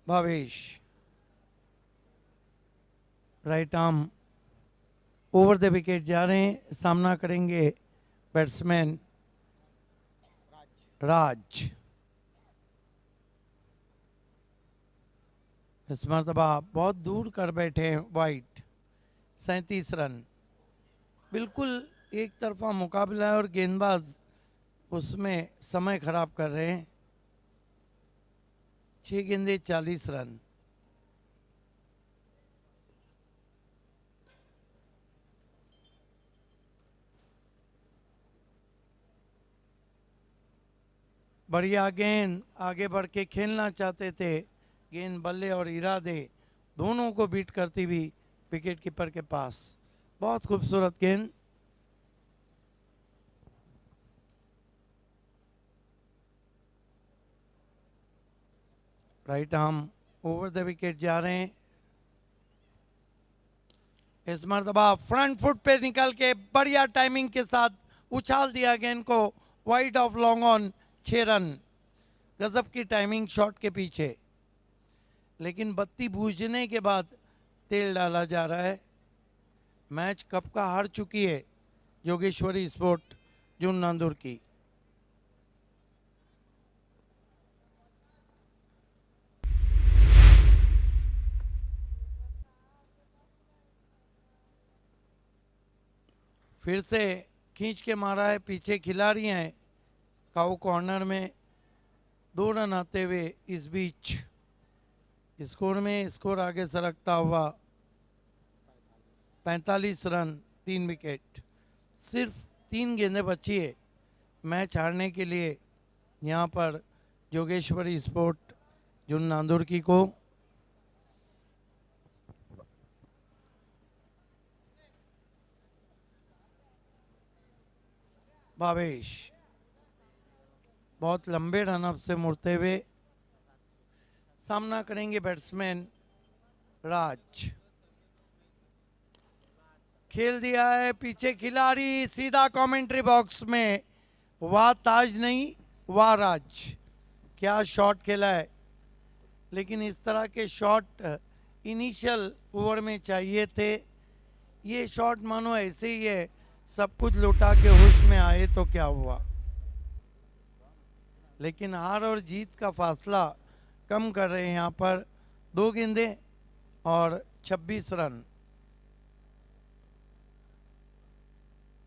Bhavesh right arm over the wicket जा रहे हैं। सामना करेंगे बैट्समैन राज। इस मरतबा बहुत दूर कर बैठे हैं वाइट। 37 रन। बिल्कुल एक तरफा मुकाबला है और गेंदबाज उसमें समय खराब कर रहे हैं। 6 गेंदे 40 रन। बढ़िया गेंद, आगे बढ़ के खेलना चाहते थे। गेंद बल्ले और इरादे दोनों को बीट करती हुई विकेट कीपर के पास। बहुत खूबसूरत गेंद। Right arm over the wicket जा रहे हैं। इस मरतबा फ्रंट फुट पे निकल के बढ़िया टाइमिंग के साथ उछाल दिया गेंद को wide of long on. 6 run. गजब की टाइमिंग शॉट के पीछे, लेकिन बत्ती बूझने के बाद तेल डाला जा रहा है। मैच कब का हार चुकी है जोगेश्वरी स्पोर्ट जून नांदूर की। फिर से खींच के मारा है, पीछे खिलाड़ी हैं। काउ कॉर्नर में 2 रन आते हुए इस बीच स्कोर आगे सरकता हुआ 45 रन 3 विकेट। सिर्फ 3 गेंदें बची है मैच हारने के लिए यहाँ पर जोगेश्वरी स्पोर्ट जून नांदूर की को। भावेश बहुत लंबे रनअप से मुड़ते हुए सामना करेंगे बैट्समैन राज। खेल दिया है पीछे खिलाड़ी, सीधा कमेंट्री बॉक्स में। वाह ताज नहीं, वाह राज, क्या शॉट खेला है। लेकिन इस तरह के शॉट इनिशियल ओवर में चाहिए थे। ये शॉट मानो ऐसे ही है, सब कुछ लुटा के होश में आए तो क्या हुआ। लेकिन हार और जीत का फासला कम कर रहे हैं यहाँ पर 2 गेंदे और 26 run.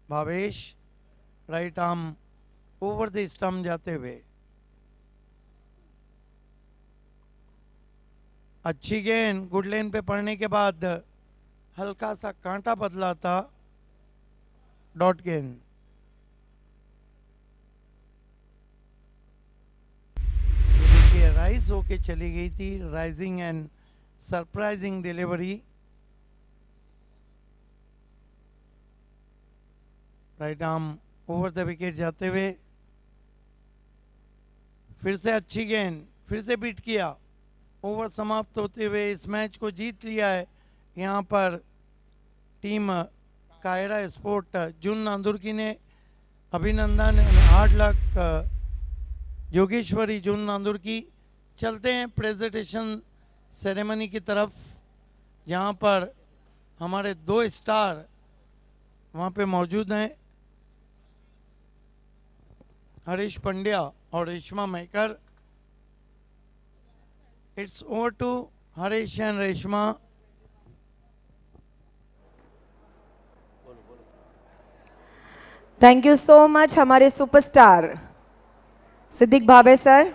Bhavesh right arm over the stump जाते हुए। अच्छी गेंद, गुड लेन पे पड़ने के बाद हल्का सा कांटा बदला था। डॉट गेंद। देखिए राइज होके चली गई थी, rising and surprising delivery. Right arm over the wicket जाते हुए। फिर से अच्छी गेंद, फिर से बीट किया। ओवर समाप्त होते हुए इस मैच को जीत लिया है यहाँ पर टीम कायरा स्पोर्ट जून नांदुरकी ने अभिनंदन 8 लाख योगेश्वरी जून नांदुरकी। चलते हैं प्रेजेंटेशन सेरेमनी की तरफ, जहाँ पर हमारे 2 स्टार वहाँ पे मौजूद हैं, हरीश पंड्या और Reshma Maker. It's over to Harish and Reshma. Thank you so much हमारे सुपरस्टार सिद्दीक भावे सर।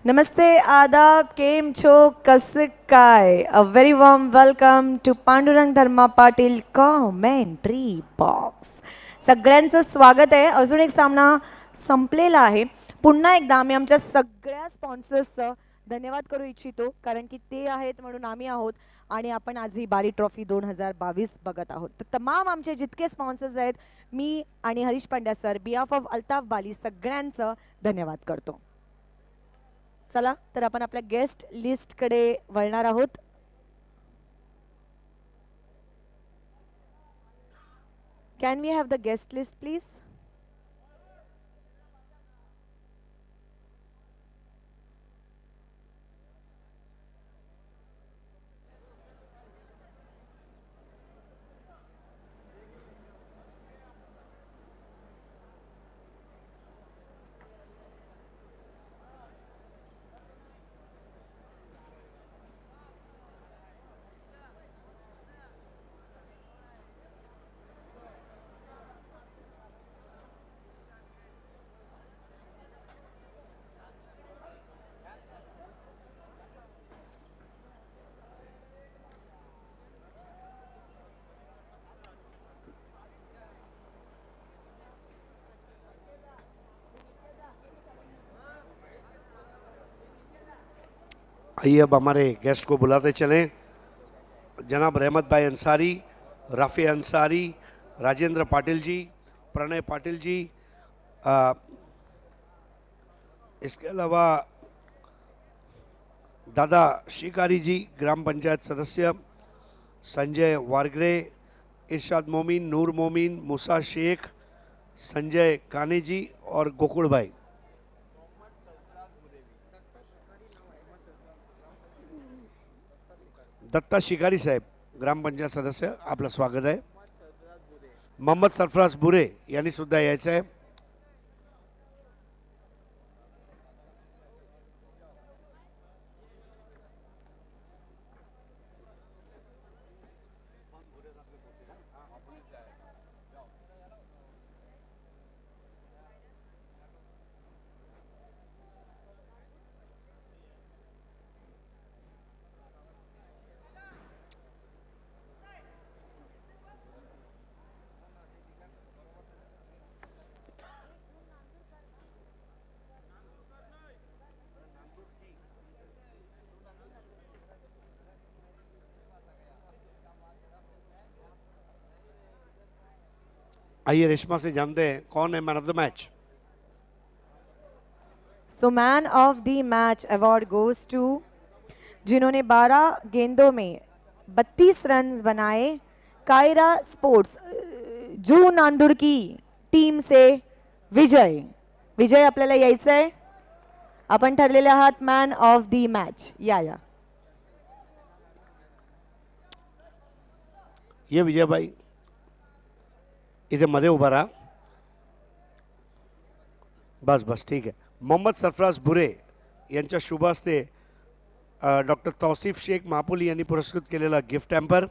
नमस्ते, आदाब, केम छो, कसं काय? A very warm welcome to Pandurang Dharma Patil commentary box. सगळ्यांचं स्वागत आहे। अजून एक सामना संपलेला आहे। पुन्हा एकदा आम्ही आमच्या सगळ्या स्पॉन्सर्सचं धन्यवाद करू इच्छितो, कारण की ते आहेत म्हणून आम्ही आहोत आणि आपण आज ही बाली ट्रॉफी 2022 बघत आहोत। तर तमाम आमचे जितके स्पॉन्सर्स आहेत, मी आणि Harish Pandya sir behalf of Altaf Bali सगळ्यांचं धन्यवाद करतो। चला तर आपण आपल्या गेस्ट लिस्टकडे वळणार आहोत। Can we have the guest list please? आइए अब हमारे गेस्ट को बुलाते चलें। जनाब रहमत भाई अंसारी, राफी अंसारी, राजेंद्र पाटिल जी, प्रणय पाटिल जी, इसके अलावा दादा शिकारी जी, ग्राम पंचायत सदस्य, संजय वारगरे, इरशाद मोमीन, नूर मोमीन, मूसा शेख, संजय काने जी और गोकुल भाई। दत्ता शिकारी साहेब, ग्रामपंचायत सदस्य, आपलं स्वागत आहे। मोहम्मद सरफराज बुरे यांनी सुद्धा यायचं आहे। आइए रेशमा से जानते हैं कौन है man of the match. So man of the match award goes to जिन्होंने 12 गेंदों में 32 रन बनाए, कायरा स्पोर्ट्स जू नांदुरकी टीम से विजय। विजय आपल्याला यायचं आहे, आपण ठरलेले आहात मॅन ऑफ द मॅच। या ये विजय भाई इथे मध्ये उभा राहा, बस बस ठीक आहे। मोहम्मद सरफराज बुरे यांच्या शुभ हस्ते डॉक्टर तौसिफ शेख महापुली यांनी पुरस्कृत केलेला गिफ्ट हॅम्पर,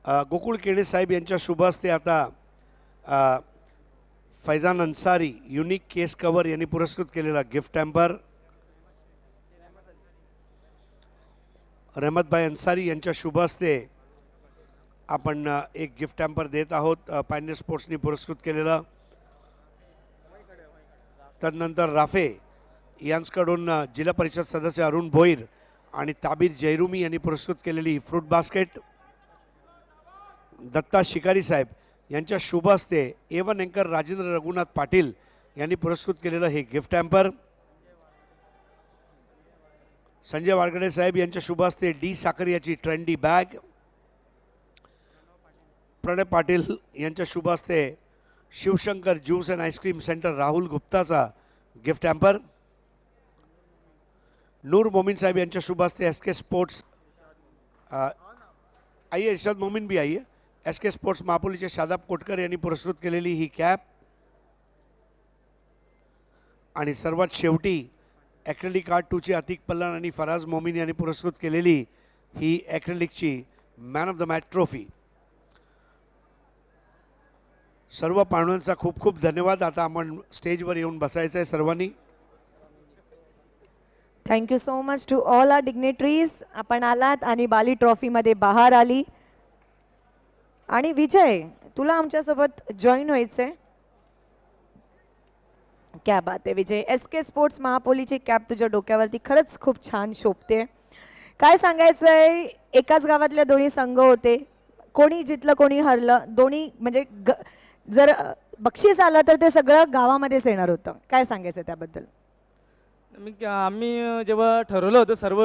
गोकुळ केणे साहेब यांच्या शुभ हस्ते आता Faizan Ansari unique case cover यांनी पुरस्कृत केलेला गिफ्ट हॅम्पर, रहमत भाई अन्सारी यांच्या शुभ हस्ते आपण एक गिफ्ट हॅम्पर देत आहोत, पायनियर स्पोर्ट्सनी पुरस्कृत केलेलं। तदनंतर राफे यांच्याकडून जिल्हा परिषद सदस्य अरुण भोईर आणि ताबीर जयरुमी यांनी पुरस्कृत केलेली फ्रूट बास्केट, दत्ता शिकारी साहेब यांच्या शुभ हस्ते A1 अँकर राजेंद्र रघुनाथ पाटील यांनी पुरस्कृत केलेलं हे गिफ्ट हॅम्पर, संजय वारगडे साहेब यांच्या शुभ हस्ते डी साखरियाची ट्रेंडी बॅग, प्रणय पाटील यांच्या शुभ हस्ते Shivshankar juice and ice cream centre Rahul गुप्ताचा गिफ्ट हॅम्पर, नूर मोमीन साहेब यांच्या शुभ हस्ते एस के स्पोर्ट्स आइए इर्शाद मोमीन भी आइए, एस के स्पोर्ट्स महापोलीचे शादाब कोटकर यांनी पुरस्कृत केलेली ही कॅप, आणि सर्वात शेवटी ॲक्रेलिक आर्ट 2चे अतिक पल्लन आणि फराज मोमीन यांनी पुरस्कृत केलेली ही ॲक्रेलिकची man of the match trophy. सर्व पाहुण्यांचा खूप खूप धन्यवाद. आता आपण स्टेजवर येऊन बसायचं आहे सर्वांनी. Thank you so much to all our dignitaries. आपण आलात आणि बाली ट्रॉफीमध्ये बाहेर आली. आणि विजय, तुला आमच्यासोबत जॉईन व्हायचंय. क्या बात आहे विजय. एस के स्पोर्ट्स महापोलीची कॅप तुझ्या डोक्यावरती खरंच खूप छान शोभते. काय सांगायचंय, एकाच गावातल्या दोन्ही संघ होते, कोणी जितलं कोणी हरलं, दोन्ही म्हणजे जर बक्षीस आलं तर ते सगळं गावामध्येच येणार होतं. काय सांगायचं त्याबद्दल? आम्ही जेव्हा ठरवलं होतं सर्व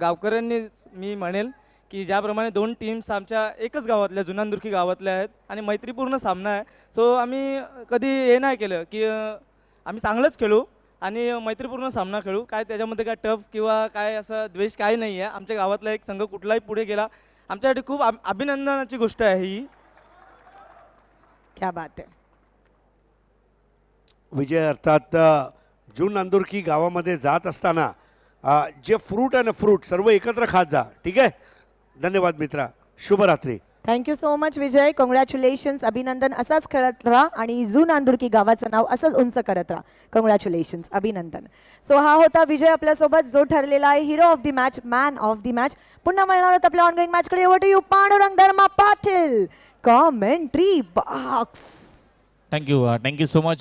गावकऱ्यांनी, मी म्हणेल की ज्याप्रमाणे दोन टीम्स आमच्या एकच गावातल्या जुनांदुर्की गावातल्या आहेत आणि मैत्रीपूर्ण सामना आहे, सो आम्ही कधी हे नाही केलं की आम्ही चांगलंच खेळू आणि मैत्रीपूर्ण सामना खेळू. काय त्याच्यामध्ये काय टफ किंवा काय असं द्वेष काही नाही आहे. आमच्या गावातला एक संघ कुठलाही पुढे गेला, आमच्यासाठी खूप अभिनंदनाची गोष्ट आहे ही. क्या बात आहे. विजय, अर्थात जून नांदुरकी गावामध्ये जात असताना जे फ्रूट आहे ना, फ्रूट सर्व एकत्र खात जा. ठीक आहे. धन्यवाद मित्रा. शुभरात्री. थँक्यू सो मच विजय. कॉंग्रॅच्युलेशन्स. अभिनंदन. असाच खेळत राहा आणि जून नांदुरकी गावाचं नाव असंच उंच करत राहा. कॉंग्रॅच्युलेशन्स. अभिनंदन. सो हा होता विजय आपल्यासोबत, जो ठरलेला आहे hero of the match, man of the match. पुन्हा मिळणार आहोत आपल्या ऑनगोईंग मॅचकडे. Over to you Pandurang Dharma Patil, commentary box. Thank you so much